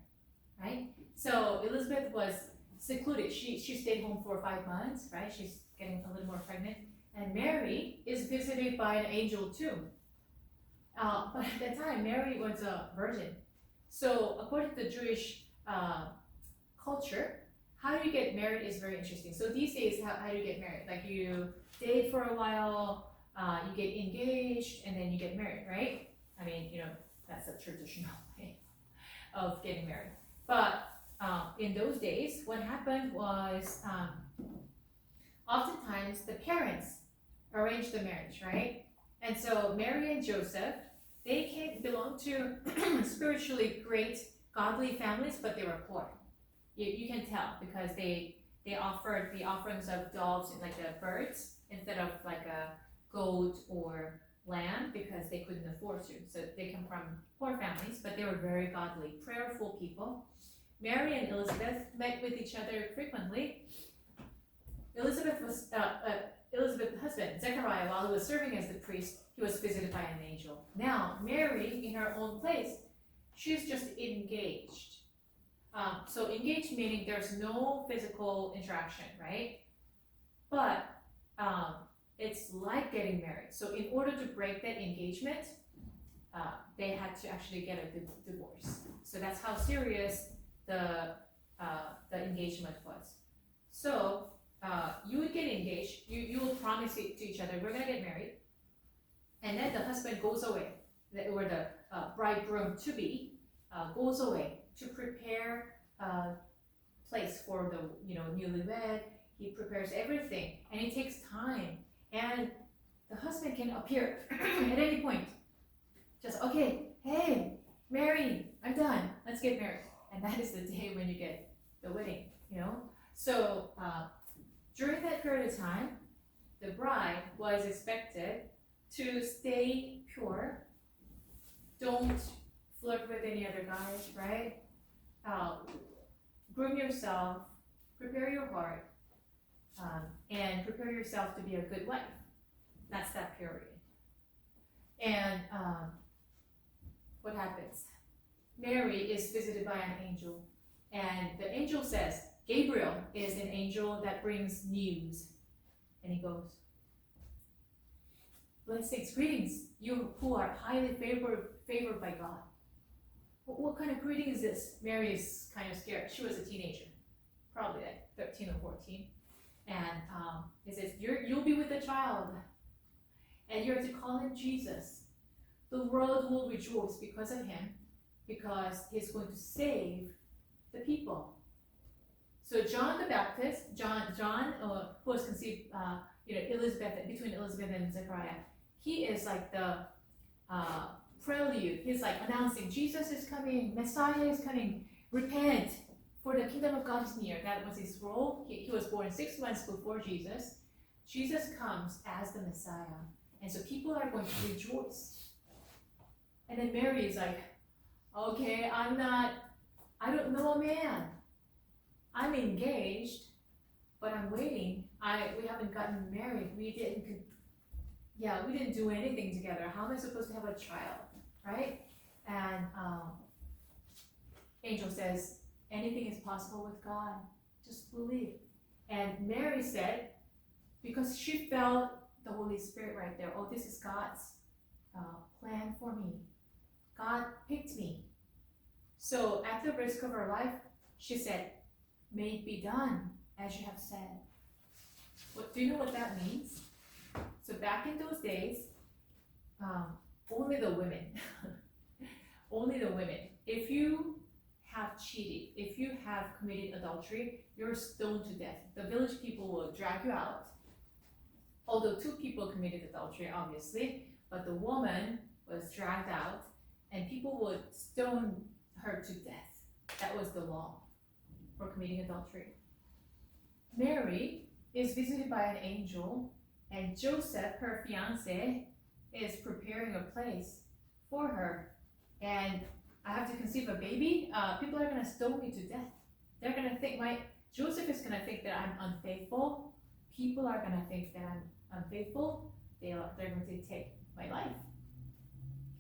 right? So Elizabeth was secluded; she stayed home for 5 months, right? She's getting a little more pregnant, and Mary is visited by an angel too. But at that time, Mary was a virgin. So according to the Jewish culture, how you get married is very interesting. So these days, how do you get married? Like you date for a while, you get engaged, and then you get married, right? I mean, that's a traditional way of getting married. But in those days, what happened was oftentimes the parents arranged the marriage, right? And so Mary and Joseph, they belong to spiritually great, godly families, but they were poor. You can tell because they offered the offerings of doves and like the birds instead of like a goat or lamb because they couldn't afford to. So they come from poor families, but they were very godly, prayerful people. Mary and Elizabeth met with each other frequently. Elizabeth's husband, Zechariah, while he was serving as the priest, he was visited by an angel. Now, Mary, in her own place, she's just engaged. So engaged meaning there's no physical interaction, right? But it's like getting married. So in order to break that engagement, they had to actually get a divorce. So that's how serious the engagement was. So you would get engaged, you will promise it to each other, we're gonna get married, and then the husband goes away, or the bridegroom to be goes away to prepare a place for the newlywed. He prepares everything, and it takes time, and the husband can appear at any point. Just, okay, hey, Mary, I'm done, let's get married. And that is the day when you get the wedding, So during that period of time, the bride was expected to stay pure, don't flirt with any other guys, right? Groom yourself, prepare your heart, and prepare yourself to be a good wife. That's that period. And what happens? Mary is visited by an angel, and the angel says, Gabriel is an angel that brings news. And he goes, blessings, greetings, you who are highly favored by God. What kind of greeting is this? Mary is kind of scared. She was a teenager, probably like 13 or 14. And it says, you'll be with a child, and you're to call him Jesus. The world will rejoice because of him, because he's going to save the people. So John the Baptist, John, who was conceived, between Elizabeth and Zechariah, he is like the prelude. He's like announcing Jesus is coming, Messiah is coming, repent, for the kingdom of God is near. That was his role. He was born 6 months before Jesus. Jesus comes as the Messiah, and so people are going to rejoice. And then Mary is like, okay, I don't know a man. I'm engaged, but I'm waiting. We haven't gotten married. We didn't do anything together. How am I supposed to have a child, right? And angel says, anything is possible with God. Just believe. And Mary said, because she felt the Holy Spirit right there. Oh, this is God's plan for me. God picked me. So at the risk of her life, she said, may it be done as you have said. Do you know what that means? So back in those days, only the women, if you have cheated, if you have committed adultery, you're stoned to death. The village people will drag you out. Although 2 people committed adultery, obviously, but the woman was dragged out, and people would stone her to death. That was the law for committing adultery. Mary is visited by an angel, and Joseph, her fiance, is preparing a place for her. And I have to conceive a baby. People are gonna stone me to death. They're gonna think Joseph is gonna think that I'm unfaithful. People are gonna think that I'm unfaithful. They're going to take my life.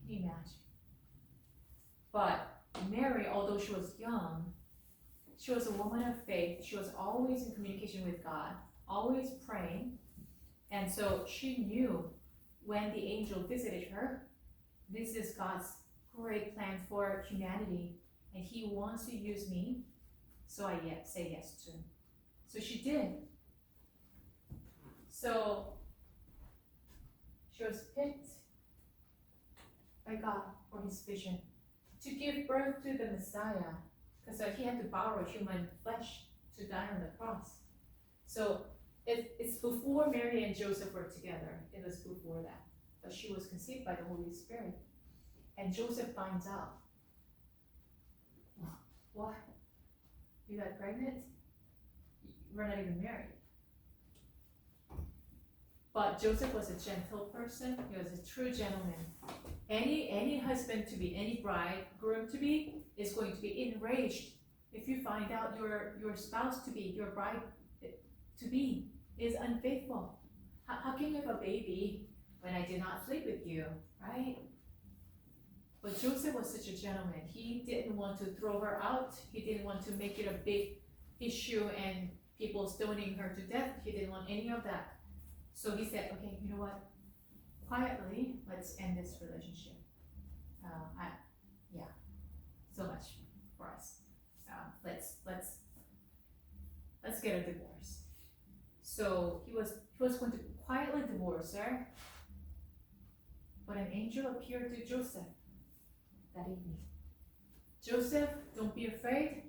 Can you imagine? But Mary, although she was young, she was a woman of faith. She was always in communication with God, always praying. And so she knew when the angel visited her, this is God's great plan for humanity, and he wants to use me, so I say yes to him. So she did. So she was picked by God for his vision to give birth to the Messiah, because he had to borrow human flesh to die on the cross. So it's before Mary and Joseph were together. It was before that. But she was conceived by the Holy Spirit. And Joseph finds out. What? You got pregnant? We're not even married. But Joseph was a gentle person. He was a true gentleman. Any husband to be, any bridegroom to be, is going to be enraged if you find out your spouse to be, your bride to be, is unfaithful. How can you have a baby when I did not sleep with you, right? But Joseph was such a gentleman. He didn't want to throw her out. He didn't want to make it a big issue and people stoning her to death. He didn't want any of that. So he said, okay, you know what? Quietly, let's end this relationship. so much for us. Let's get a divorce. So he was going to quietly divorce her, but an angel appeared to Joseph that evening. Joseph, don't be afraid.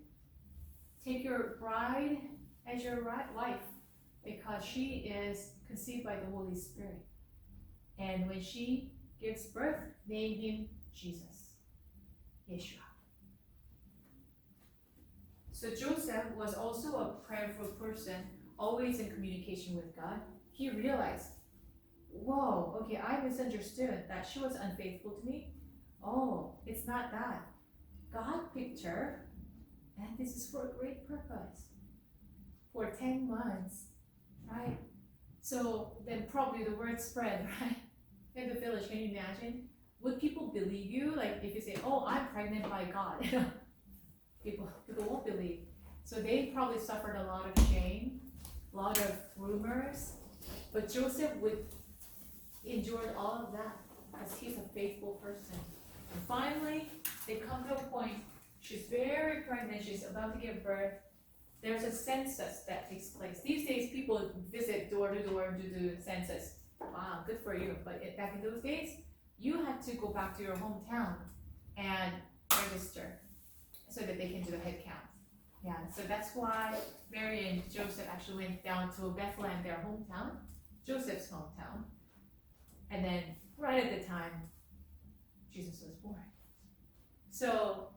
Take your bride as your wife, because she is conceived by the Holy Spirit. And when she gives birth, name him Jesus, Yeshua. So Joseph was also a prayerful person, always in communication with God. He realized, whoa, okay, I misunderstood that she was unfaithful to me. Oh, it's not that. God picked her, and this is for a great purpose. For 10 months, right? So then probably the word spread, right? In the village, can you imagine? Would people believe you? Like if you say, oh, I'm pregnant by God, people won't believe. So they probably suffered a lot of shame, a lot of rumors. But Joseph endured all of that because he's a faithful person. And finally, they come to a point, she's very pregnant, she's about to give birth. There's a census that takes place. These days, people visit door to door to do census. Wow, good for you. But back in those days, you had to go back to your hometown and register so that they can do a head count. Yeah, so that's why Mary and Joseph actually went down to Bethlehem, their hometown, Joseph's hometown. And then right at the time, Jesus was born. So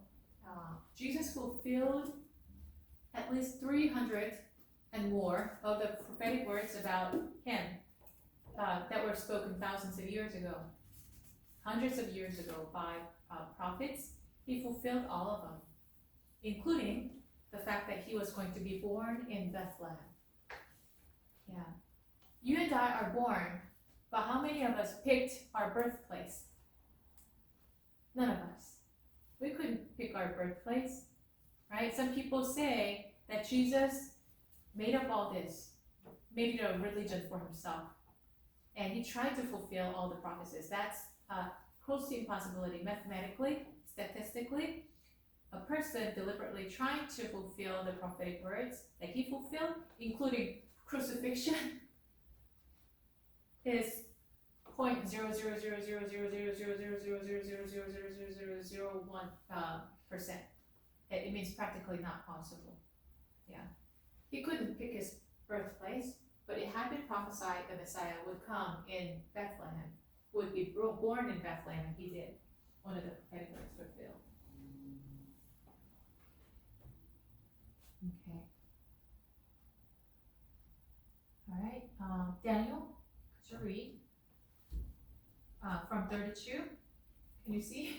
Jesus fulfilled at least 300 and more of the prophetic words about him that were spoken thousands of years ago, hundreds of years ago by prophets. He fulfilled all of them, including the fact that he was going to be born in Bethlehem. Yeah. You and I are born, but how many of us picked our birthplace? None of us. We couldn't pick our birthplace, right? Some people say that Jesus made up all this, made it a religion for himself, and he tried to fulfill all the prophecies. That's close to impossibility. Mathematically, statistically, a person deliberately trying to fulfill the prophetic words that he fulfilled, including crucifixion, is 0.000000000000001%. It means practically not possible. Yeah, he couldn't pick his birthplace, but it had been prophesied the Messiah would come in Bethlehem, would be born in Bethlehem, and he did. One of the prophetic words fulfilled. Okay. All right, Daniel, could you read from 32? Can you see?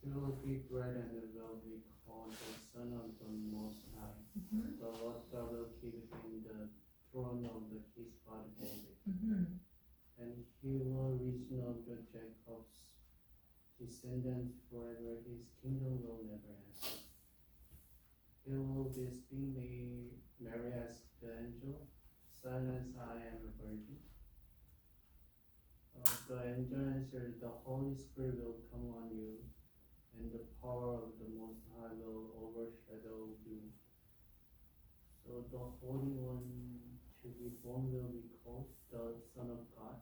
He will be great and will be called the Son of the Most High. The Lord God will keep him the throne of his father David. And he will restore the Jacob's descendants forever. His kingdom will never end. He will distinct Mary as the angel. Silence, I am a virgin. The angel answered, the Holy Spirit will come on you, and the power of the Most High will overshadow you. So the Holy One to be born will be called the Son of God.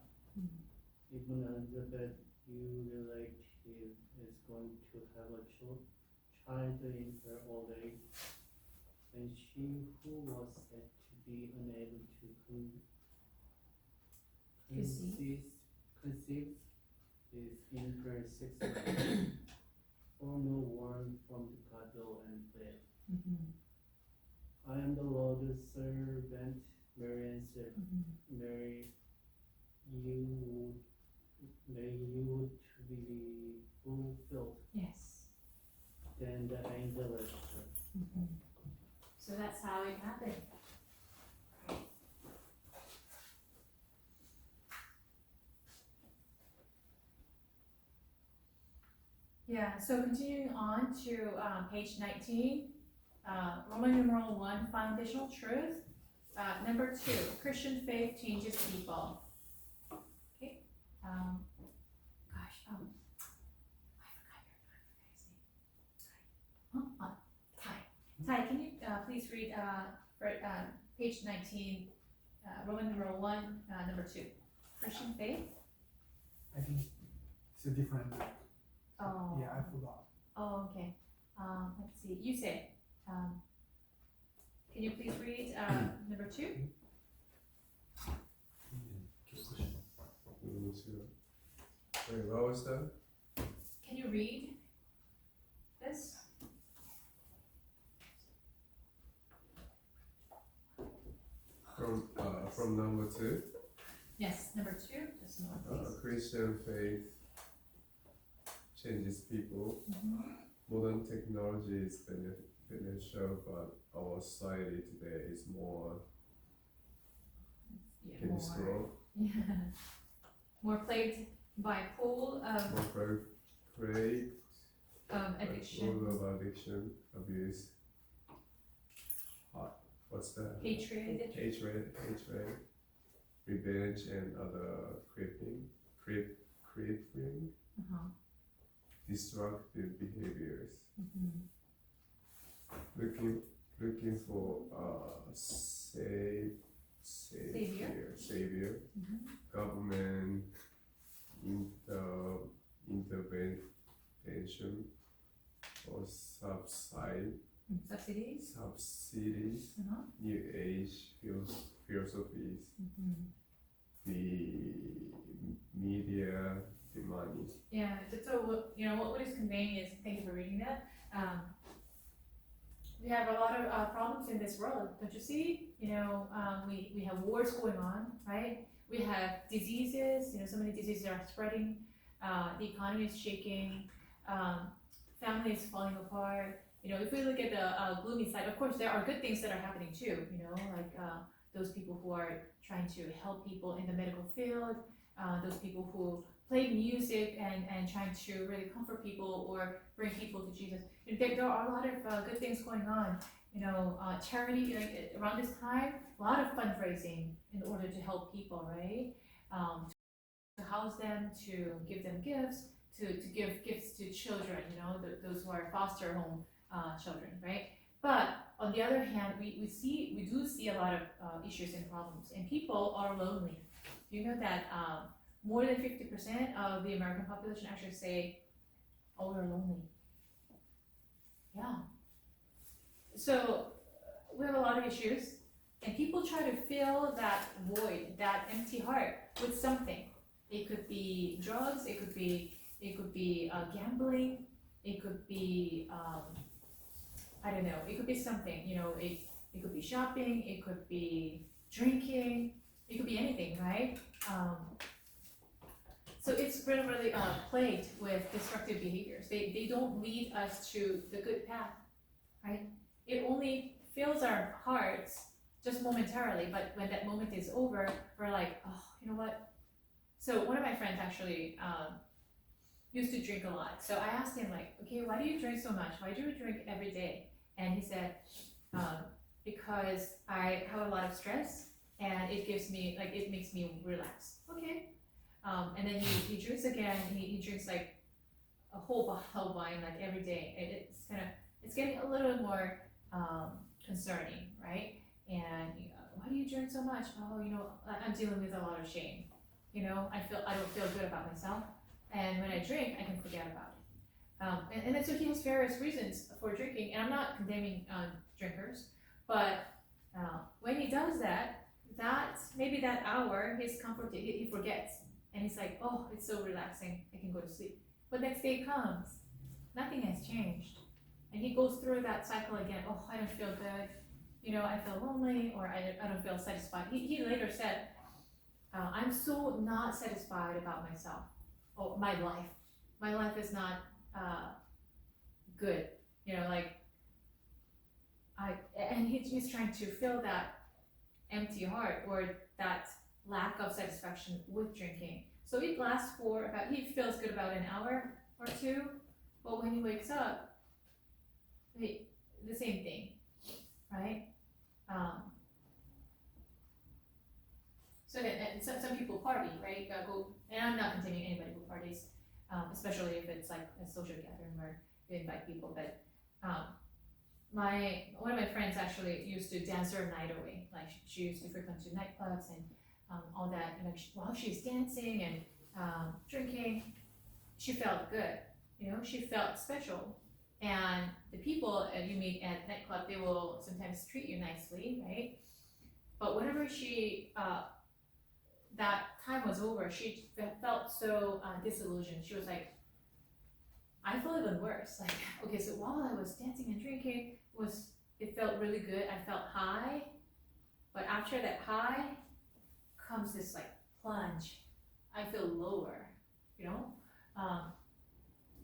Even Elizabeth, you relate, is going to have a child in her old age, and she who was said to be unable to conceive is in her 6th month. For no word from God will end there. I am the Lord's servant. Mary answered, Mary, may you to be fulfilled. Yes. Then the angel left her. So that's how it happened. Yeah, so continuing on to page 19. Roman numeral 1, foundational truth. Number 2, Christian faith changes people. Okay. I forgot your name. Ty, can you please read page 19, Roman numeral 1, number 2, Christian faith? I think it's a different book. Oh. Yeah, I forgot. Oh, okay. Let's see. You say. Can you please read number 2? Wait, what was that? Can you read this? From number 2, Yes, number 2. Just a moment, please. Christian faith changes people. Mhm. Modern technology is beneficial, but our society today is more Yeah, Can you more. scroll? Yeah. More plagued by pool of More prey addiction, of addiction, abuse. What's that? hatred. Hatred, revenge, and other crippling, Uh-huh. destructive behaviors. Mhm. Looking for savior. Mhm. Government intervention or Subsidies. subsidies, Uh-huh. new age philosophies, Mhm. the media, the money. Yeah, so what is conveying is, thank you for reading that. We have a lot of problems in this world, don't you see? We have wars going on, right? We have diseases, so many diseases are spreading, the economy is shaking, families falling apart. If we look at the gloomy side, of course there are good things that are happening too, like those people who are trying to help people in the medical field, those people who play music and trying to really comfort people or bring people to Jesus. There are a lot of good things going on. Charity, around this time, a lot of fundraising in order to help people, right? To house them, to give them gifts, to give gifts to children, those who are foster home children, right? But on the other hand, we do see a lot of issues and problems, and people are lonely. Do you know that more than 50% of the American population actually say, "Oh, we're lonely." Yeah. So we have a lot of issues, and people try to fill that void, that empty heart, with something. It could be drugs. It could be gambling. It could be I don't know. It could be something. It could be shopping. It could be drinking. It could be anything, right? So it's really plagued with destructive behaviors. They don't lead us to the good path, right? It only fills our hearts just momentarily, but when that moment is over, we're like, oh, you know what? So one of my friends actually used to drink a lot. So I asked him, like, okay, why do you drink so much? Why do you drink every day? And he said, because I have a lot of stress and it makes me relax. Okay. And then he drinks again. He drinks like a whole bottle of wine like every day. It's getting a little more concerning, right? And why do you drink so much? Oh, I'm dealing with a lot of shame. I don't feel good about myself, and when I drink, I can forget about it. And then so he has various reasons for drinking, and I'm not condemning drinkers, but when he does that, maybe that hour he's comforted, he forgets, and he's like, oh, it's so relaxing, I can go to sleep. But next day comes, nothing has changed, and he goes through that cycle again. Oh, I don't feel good, I feel lonely, or I don't feel satisfied. He later said, I'm so not satisfied about myself, or my life. My life is not good, and he's trying to fill that empty heart or that lack of satisfaction with drinking. So it lasts he feels good about an hour or two, but when he wakes up, the same thing, right? So that some people party, right? Go, and I'm not condemning anybody who parties, especially if it's like a social gathering where you invite people. But one of my friends actually used to dance her night away. Like she used to frequent to nightclubs and all that. You know, while she's dancing and drinking, she felt good. You know, she felt special. And the people you meet at nightclub, they will sometimes treat you nicely, right? But whenever she that time was over, she felt so disillusioned. She was like, I feel even worse. Like, okay, so while I was dancing and drinking, it felt really good. I felt high, but after that high comes this like plunge. I feel lower, you know.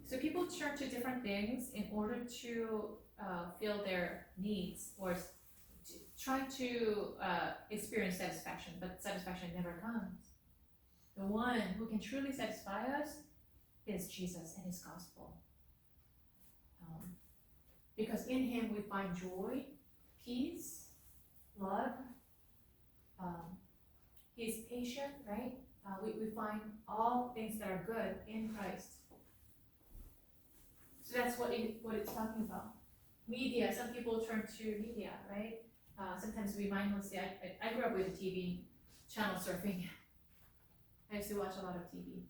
So people turn to different things in order to feel their needs or try to experience satisfaction, but satisfaction never comes. The one who can truly satisfy us is Jesus and His gospel. Because in Him we find joy, peace, love. He is patient, right? We find all things that are good in Christ. So that's what it's talking about. Media, some people turn to media, right? Sometimes we mindlessly, I grew up with TV channel surfing. I used to watch a lot of TV.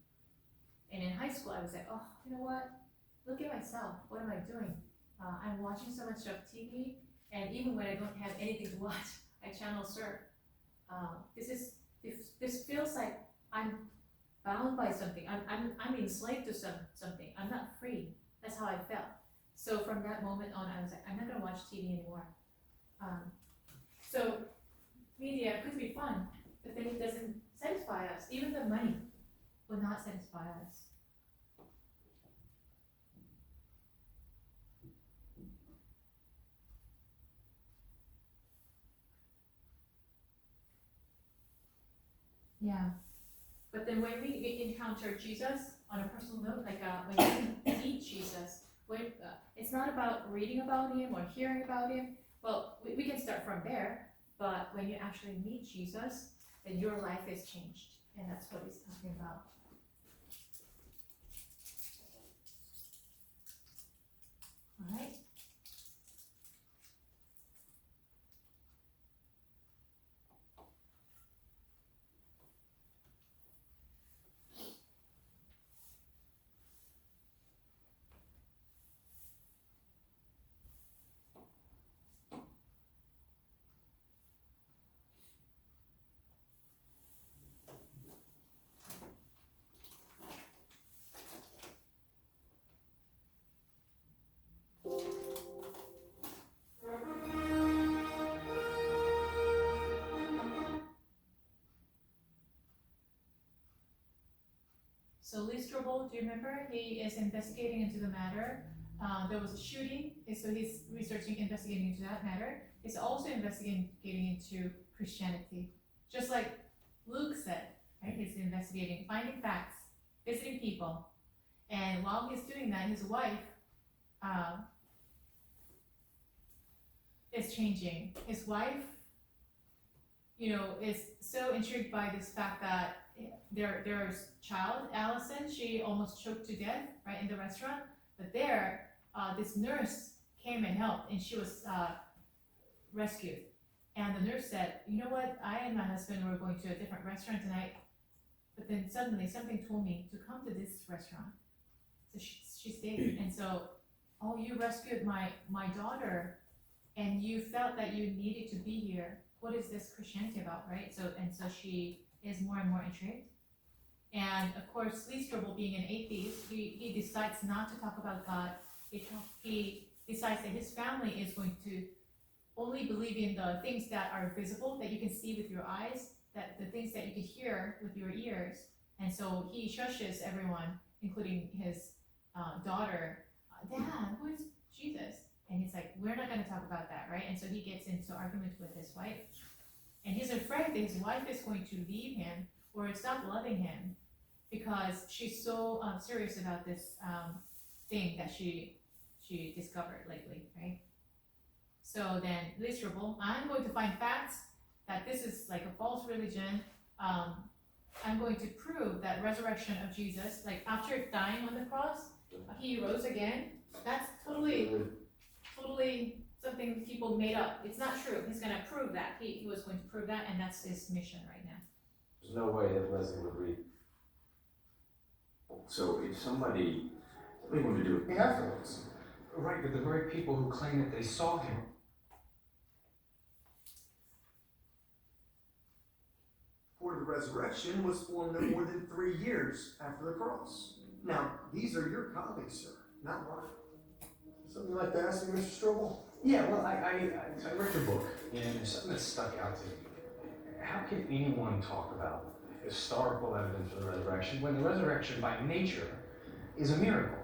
And in high school, I was like, oh, you know what? Look at myself. What am I doing? I'm watching so much of TV, and even when I don't have anything to watch, I channel surf. This feels like I'm bound by something. I'm enslaved to something. I'm not free. That's how I felt. So from that moment on, I was like, I'm not gonna watch TV anymore. So media could be fun, but then it doesn't satisfy us. Even the money will not satisfy us. Yeah. But then when we encounter Jesus on a personal note, like when we meet Jesus, it's not about reading about Him or hearing about Him. Well, we can start from there, but when you actually meet Jesus, then your life is changed. And that's what He's talking about. All right. So Lee Strobel, do you remember? He is investigating into the matter. There was a shooting, so he's investigating into that matter. He's also investigating into Christianity. Just like Luke said, right? He's investigating, finding facts, visiting people. And while he's doing that, his wife is changing. His wife, is so intrigued by this fact that their child, Allison, she almost choked to death, right, in the restaurant. But there, this nurse came and helped, and she was rescued. And the nurse said, you know what, I and my husband were going to a different restaurant tonight, but then suddenly something told me to come to this restaurant. So she stayed. And so, oh, you rescued my daughter, and you felt that you needed to be here. What is this Christianity about, right? So she is more and more intrigued. And of course, Lee Strobel, being an atheist, he decides not to talk about God. He decides that his family is going to only believe in the things that are visible, that you can see with your eyes, that the things that you can hear with your ears. And so he shushes everyone, including his daughter. Dad, who is Jesus? And he's like, we're not going to talk about that, right? And so he gets into argument with his wife. And he's afraid that his wife is going to leave him or stop loving him because she's so serious about this thing that she discovered lately, right? So then Liz Strobel, I'm going to find facts that this is like a false religion. I'm going to prove that resurrection of Jesus, like after dying on the cross, he rose again. That's totally something people made up. It's not true. He's going to prove that. He was going to prove that, and that's his mission right now. There's no way that Leslie would read. So if somebody wanted to do it afterwards. Right, but the very people who claim that they saw him. For the resurrection was formed no more than 3 years after the cross. Now, these are your colleagues, sir, not mine. Something you'd like to ask me, Mr. Strobel? Yeah, well, I read your book, and there's something that stuck out to me. How can anyone talk about historical evidence for the resurrection when the resurrection by nature is a miracle,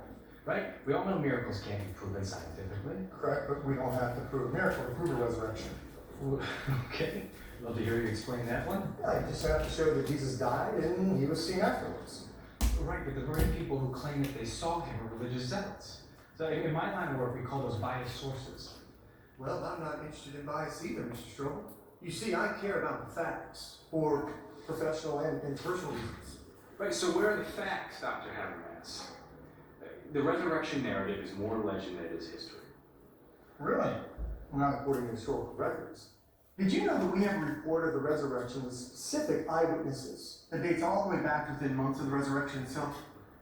right? We all know miracles can't be proven scientifically. Correct, but we don't have to prove a miracle to prove a resurrection. Okay, love to hear you explain that one. Yeah, you just have to show that Jesus died and he was seen afterwards. Right, but the very people who claim that they saw him are religious zealots. So in my line of work, we call those biased sources. Well, I'm not interested in bias either, Mr. Strobel. You see, I care about the facts for professional and personal reasons. Right, so where are the facts, Dr. Habermas? The resurrection narrative is more legend than it is history. Really? Not according to historical records. Did you know that we have a report of the resurrection with specific eyewitnesses that dates all the way back within months of the resurrection itself?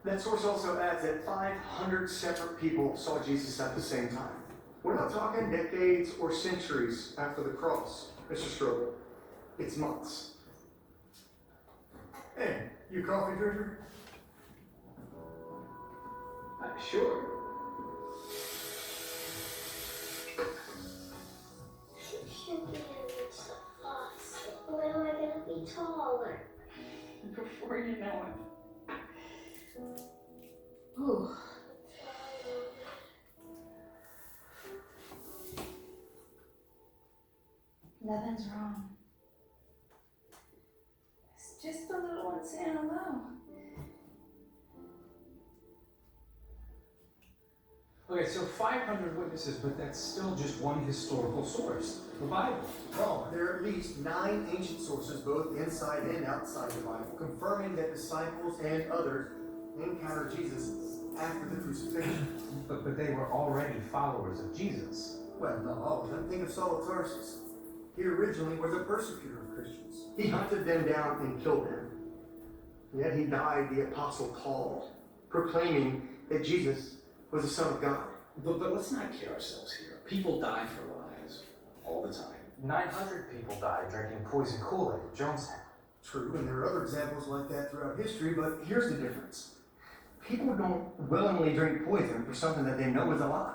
That source also adds that 500 separate people saw Jesus at the same time. We're not talking decades or centuries after the cross, Mr. Strobel. It's months. Hey, you a coffee drinker? Sure. When am I gonna be taller? Before you know it. Ooh. Nothing's wrong. It's just the little one saying hello. Okay, so 500 witnesses, but that's still just one historical source, the Bible. No, there are at least 9 ancient sources, both inside and outside the Bible, confirming that disciples and others encountered Jesus after the crucifixion. But they were already followers of Jesus. Well, not all of them. Think of Saul of Tarsus. He originally was a persecutor of Christians. He hunted them down and killed them. Yet he died the Apostle Paul, proclaiming that Jesus was the Son of God. But let's not kid ourselves here. People die for lies all the time. 900 people died drinking poison Kool-Aid at Jonestown. True, and there are other examples like that throughout history, but here's the difference. People don't willingly drink poison for something that they know is a lie.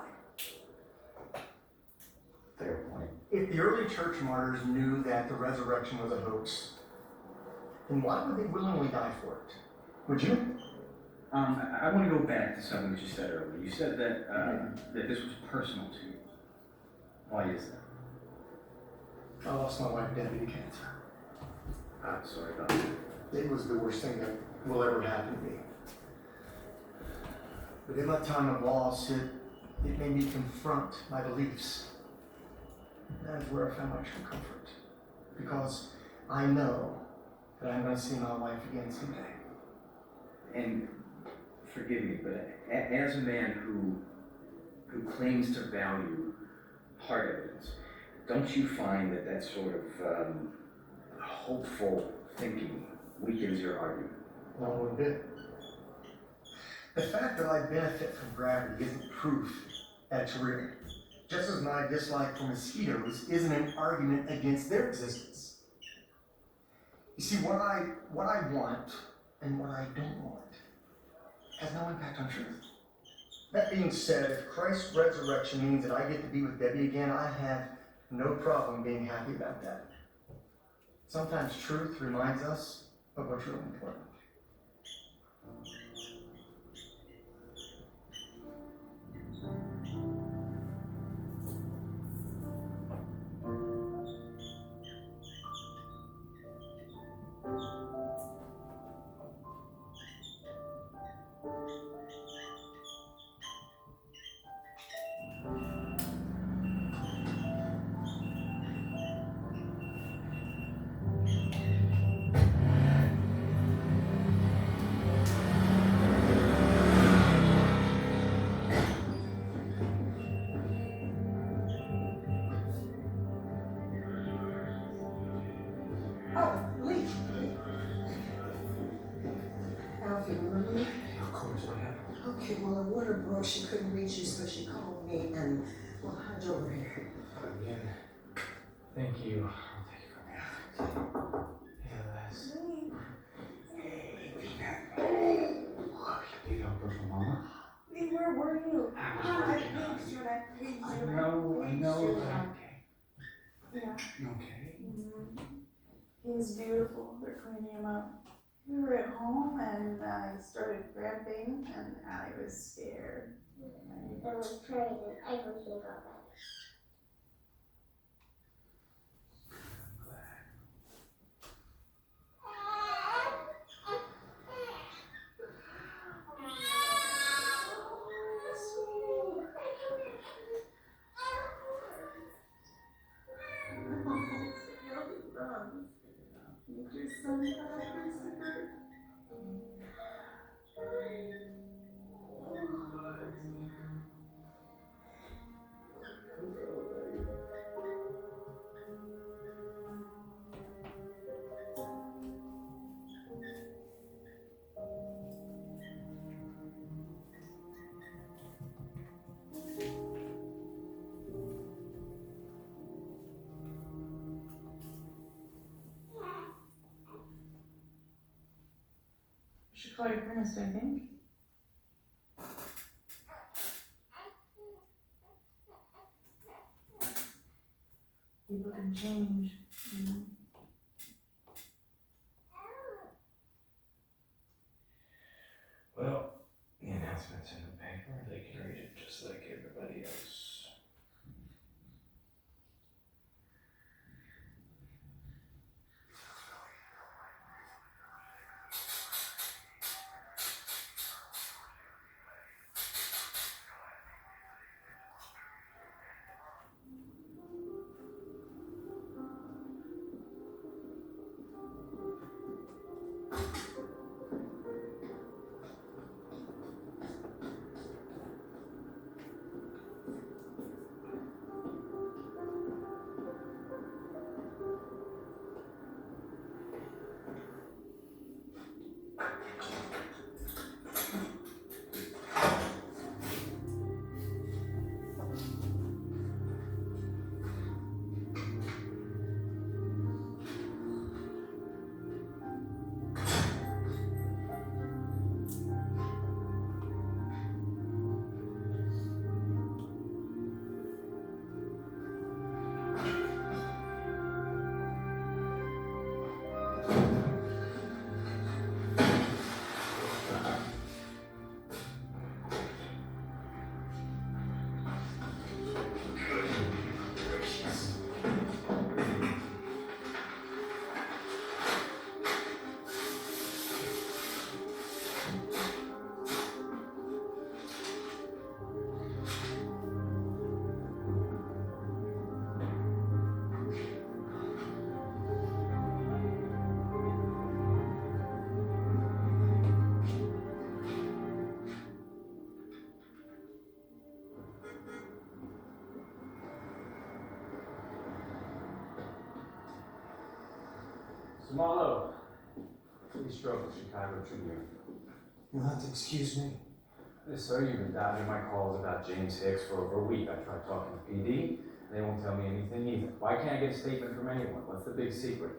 Fair point. If the early church martyrs knew that the resurrection was a hoax, then why would they willingly die for it? Would you? I want to go back to something that you said earlier. You said that that this was personal to you. Why is that? I lost my wife Debbie to cancer. I'm sorry about that. It was the worst thing that will ever happen to me. But in my time of loss, it made me confront my beliefs. That is where I found my true comfort. Because I know that I'm going to see my wife again someday. And forgive me, but as a man who claims to value hard evidence, don't you find that that sort of hopeful thinking weakens your argument? Not one bit. The fact that I benefit from gravity isn't proof that it's real. Just as my dislike for mosquitoes isn't an argument against their existence. You see, what I want and what I don't want has no impact on truth. That being said, if Christ's resurrection means that I get to be with Debbie again, I have no problem being happy about that. Sometimes truth reminds us of what's really important. coffee, remember me? Of course I have. Okay, well, her water broke, she couldn't reach you, so she called me, and, well, how'd you over here? Again, thank you. I'll take it from here. Hey, Les. Hey, Peanut. Oh, you helper for Mama? We were working. I was working on paged you. you and I paged you. I know. Okay. Yeah. You okay? He was beautiful. They're cleaning him up. We were at home and I started cramping and I was scared. There was praying and everything got better. You should call your parents, I think. People can change, you know. Well, the announcement's in the paper. They can read it just like everybody else. Marlo, please stroke the Chicago Tribune. You'll have to excuse me. Yes, sir, you've been dodging my calls about James Hicks for over a week. I tried talking to PD, they won't tell me anything either. Why can't I get a statement from anyone? What's the big secret?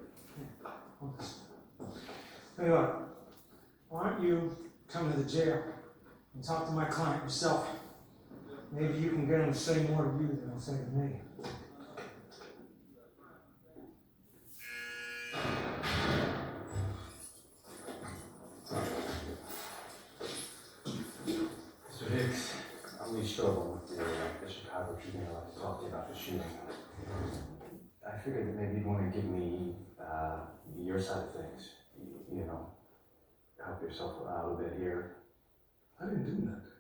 Hey, look, why don't you come to the jail and talk to my client yourself? Maybe you can get him to say more to you than he'll say to me. Mr. Hicks, I'm Lee Strobel with the Chicago Tribune. I'd like to talk to you about the shooting. I figured that maybe you'd want to give me your side of things. You know, help yourself out a little bit here. I didn't do nothing.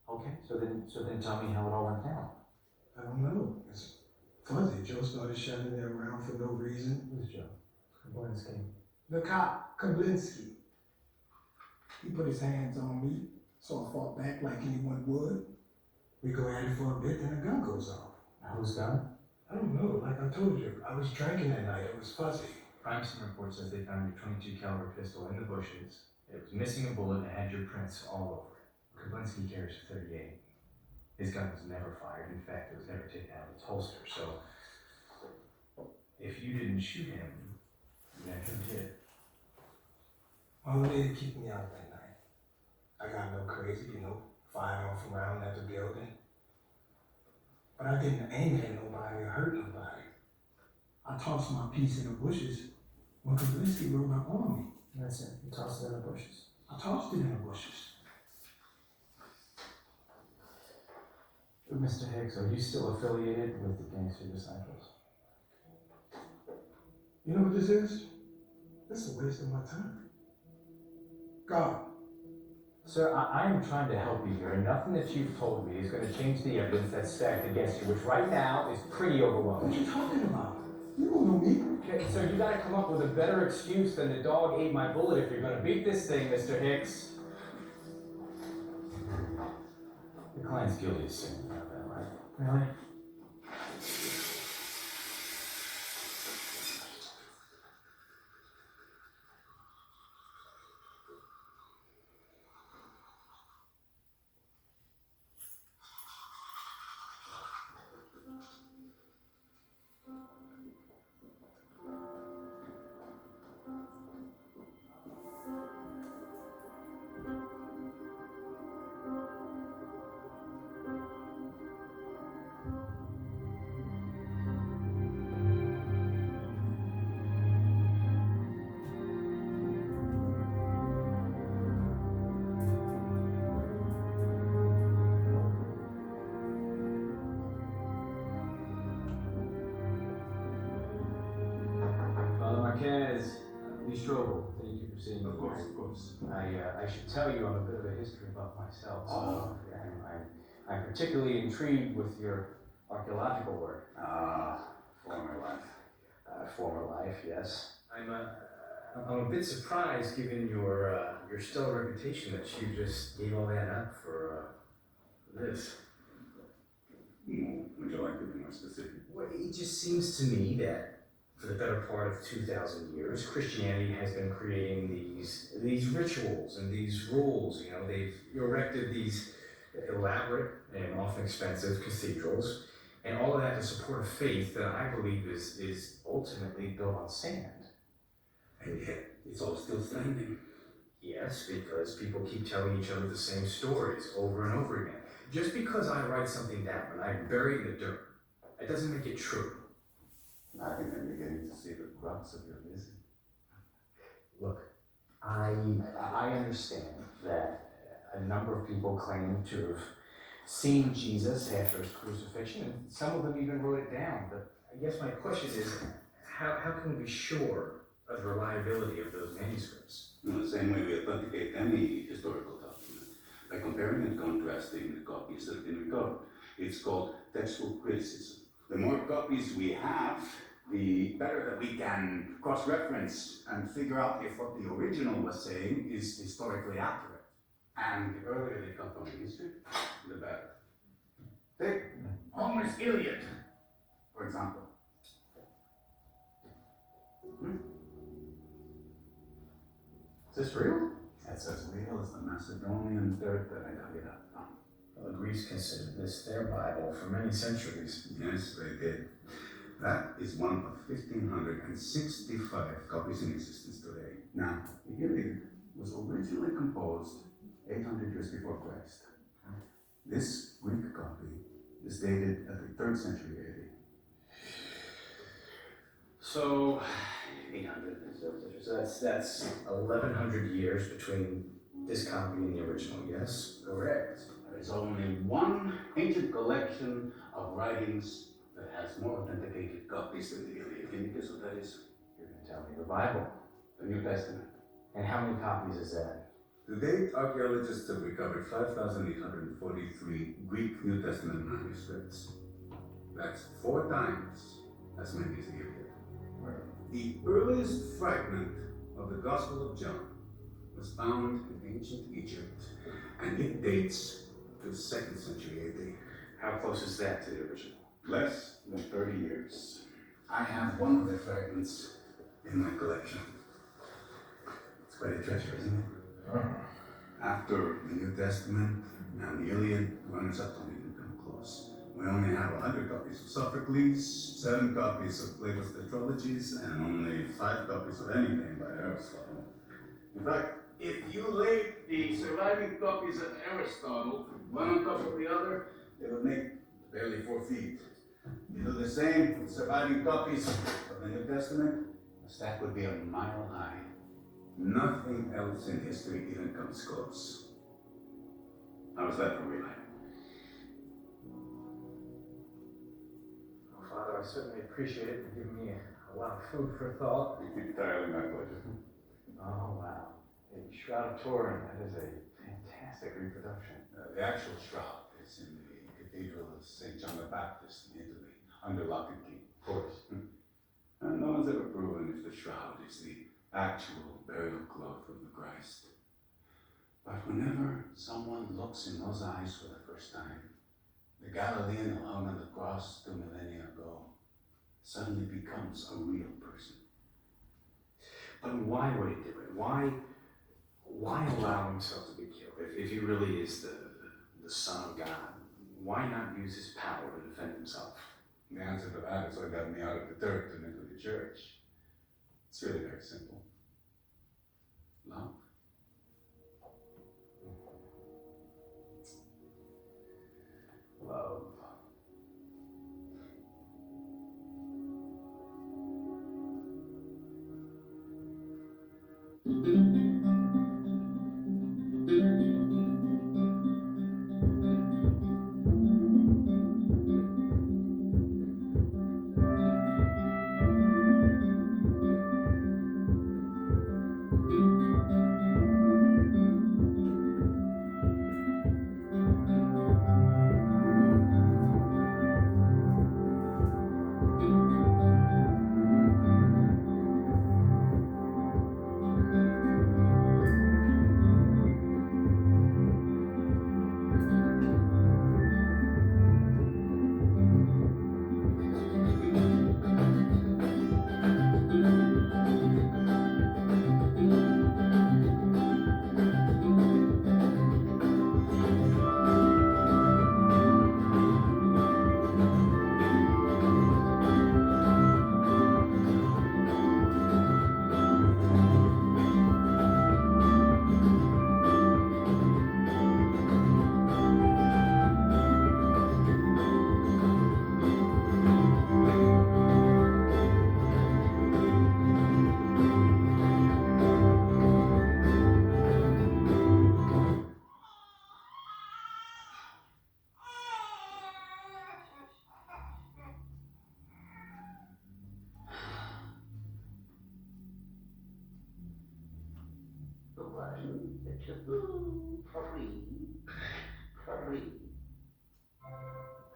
Okay, so then tell me how it all went down. I don't know. It's fuzzy. Joe started shouting it around for no reason. Who's Joe? Kablinski. The cop, Kablinski. He put his hands on me, so I fought back like anyone would. We go at it for a bit, then a gun goes off. Whose gun? I don't know. Like I told you, I was drinking that night. It was fuzzy. Crime scene report says they found your .22 caliber pistol in the bushes It was missing a bullet and had your prints all over it. Kablinsky carries a .38. His gun was never fired. In fact, it was never taken out of its holster. So, if you didn't shoot him, then who did? Mama didn't keep me out that night. I got no crazy, firing off around at the building. But I didn't aim at nobody or hurt nobody. I tossed my piece in the bushes when Kablinsky rolled up on me. That's it. You tossed it in the bushes. I tossed it in the bushes. Mr. Hicks, are you still affiliated with the Gangster Disciples? You know what this is? This is a waste of my time. God. Sir, I am trying to help you here, and nothing that you've told me is going to change the evidence that's stacked against you, which right now is pretty overwhelming. What are you talking about? You don't know me. Okay, sir, you got to come up with a better excuse than the dog ate my bullet if you're going to beat this thing, Mr. Hicks. Your client's guilty of sin about that, right? Really? Thank you for seeing me. Of course. I should tell you I'm a bit of a history buff myself, so I'm particularly intrigued with your archaeological work. Former life. Former life, yes. I'm a bit surprised given your stellar reputation that you just gave all that up for this. Would you like to be more specific? Well, it just seems to me that for the better part of 2,000 years, Christianity has been creating these rituals and these rules. They've erected these elaborate and often expensive cathedrals, and all of that to support a faith that I believe is ultimately built on sand. And yet, it's all still standing. Yes, because people keep telling each other the same stories over and over again. Just because I write something down and I bury it in the dirt, it doesn't make it true. I think I'm beginning to see the crux of your vision. Look, I understand that a number of people claim to have seen Jesus after his crucifixion, and some of them even wrote it down. But I guess my question is, how can we be sure of the reliability of those manuscripts? In the same way we authenticate any historical document, by comparing and contrasting the copies that have been recovered. It's called textual criticism. The more copies we have, the better that we can cross-reference and figure out if what the original was saying is historically accurate. And the earlier they come from the history, the better. Take Homer's Iliad, for example. Is this real? That's as real as the Macedonian dirt that I dug it up from. Well, the Greeks considered this their Bible for many centuries. Yes, they did. That is one of 1,565 copies in existence today. Now, the Iliad was originally composed 800 years before Christ. This Greek copy is dated at the 3rd century AD. So, 800, so that's 1,100 years between this copy and the original, yes? Correct. There is only one ancient collection of writings that has more authenticated copies than the Iliad. Can you guess what that is? You're going to tell me the Bible. The New Testament. And how many copies is that? To date, archaeologists have recovered 5,843 Greek New Testament manuscripts. That's 4 times as many as the Iliad. The earliest fragment of the Gospel of John was found in ancient Egypt, and it dates to the 2nd century AD. How close is that to the original? Less than 30 years. I have one of the fragments in my collection. It's quite a treasure, isn't it? After the New Testament and the Iliad, runners up don't even come close. We only have 100 copies of Sophocles, 7 copies of Plato's Tetralogies, and only 5 copies of anything by Aristotle. In fact, if you laid the surviving copies of Aristotle one on top of the other, they would make barely 4 feet. You do the same with surviving copies of the New Testament, the stack would be a mile high. Nothing else in history even comes close. How was that for real? Well, Father, I certainly appreciate it for giving me a lot of food for thought. Entirely my pleasure. Oh, wow. The Shroud of Turin, that is a fantastic reproduction. The actual shroud is in the Cathedral of St. John the Baptist in Italy, under lock and key. Of course. And no one's ever proven if the shroud is the actual burial cloth of the Christ. But whenever someone looks in those eyes for the first time, the Galilean who hung on the cross 2 millennia ago suddenly becomes a real person. But why would he do it? Why allow himself to be killed? If he really is the Son of God, why not use his power to defend himself? The answer to that is what got me out of the dirt and into the church. It's really very simple. Love. Love.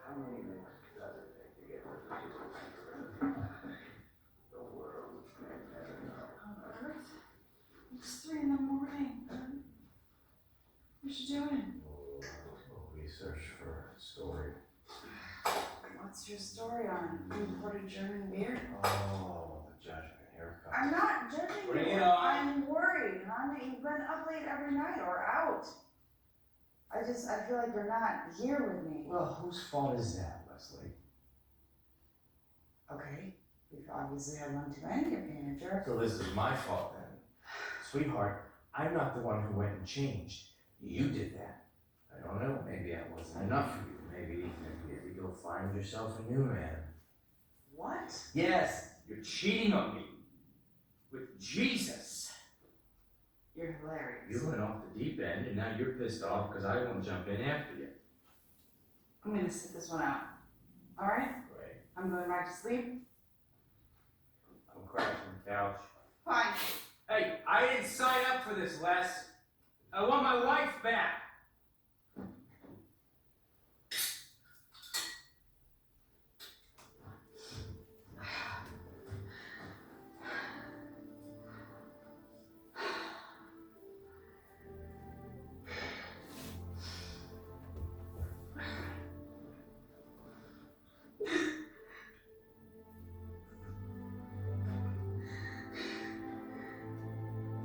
How many minutes does it take to get to the The world may never know. On Earth? It's 3 in the morning. What you doing? Research for a story. What's your story on imported German beer? Oh, the judgment haircut. I'm not judging Bring you. it on. I'm worried. You've been up late every night or out. I feel like you're not here with me. Well, whose fault is that, Leslie? Okay. You've obviously had one too many, you're being a jerk. So this is my fault then. Sweetheart, I'm not the one who went and changed. You did that. I don't know, maybe that wasn't enough for you. Maybe you'll find yourself a new man. What? Yes, you're cheating on me. With Jesus. You're hilarious. You went off the deep end and now you're pissed off because I won't jump in after you. I'm gonna sit this one out. Alright? Right. I'm going back to sleep. I'm crashing the couch. Fine. Hey, I didn't sign up for this, Les. I want my wife back.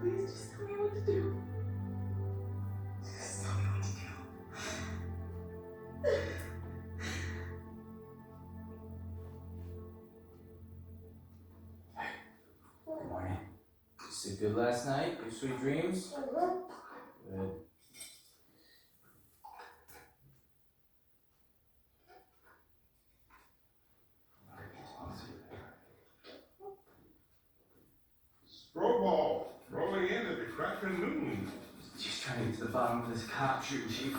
Please just tell me what to do. good last night? Good sweet dreams? Good. Ball rolling in at the crack of noon. Just trying to get to the bottom of this cop shooting, Chief.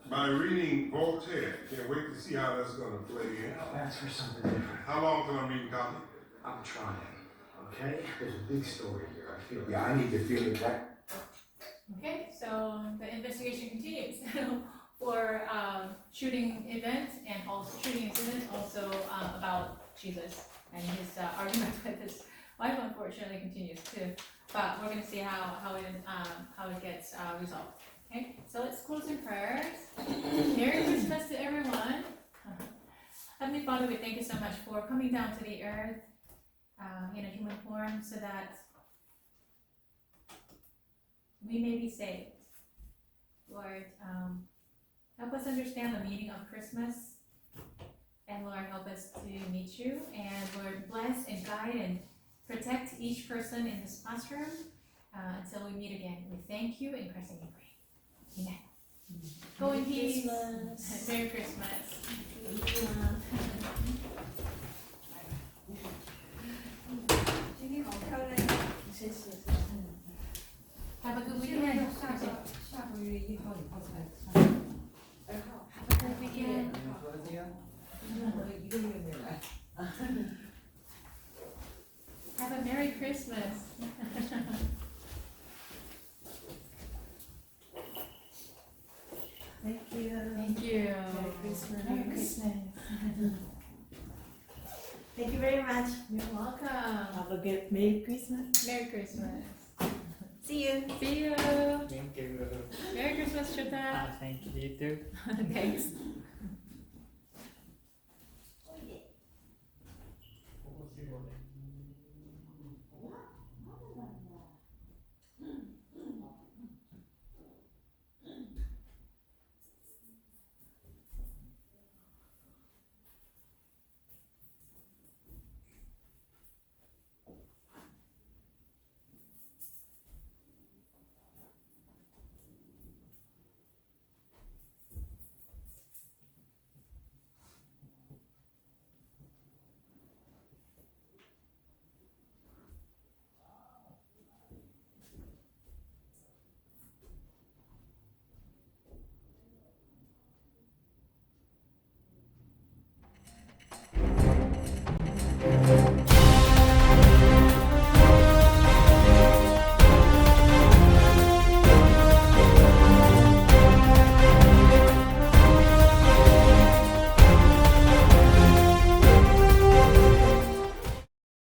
By reading Voltaire. Can't wait to see how that's going to play out. That's for something different. How long till I'm reading copy? I'm trying. Okay? There's a big story here. I feel it. Yeah, I need to feel it back. Okay, so the investigation continues for shooting event and also shooting incident, also about Jesus and his argument with his wife. Unfortunately, continues too. But we're gonna see how it gets resolved. Okay, so let's close in prayers. Merry Christmas to everyone. Heavenly Father, we thank you so much for coming down to the earth in a human form so that we may be saved. Lord, help us understand the meaning of Christmas. And Lord, help us to meet you. And Lord, bless and guide and protect each person in this classroom until we meet again. We thank you in Christ's name we pray. Amen. Go in peace. Merry Christmas. Have a good weekend. Have a good weekend. Have a Merry Christmas. Thank you. Thank you. Merry Christmas. Merry Christmas. Thank you very much. You're welcome. Have a good Merry Christmas. Merry Christmas. See you. See you. Thank you. Merry Christmas, Shota. Thank you too. Thanks.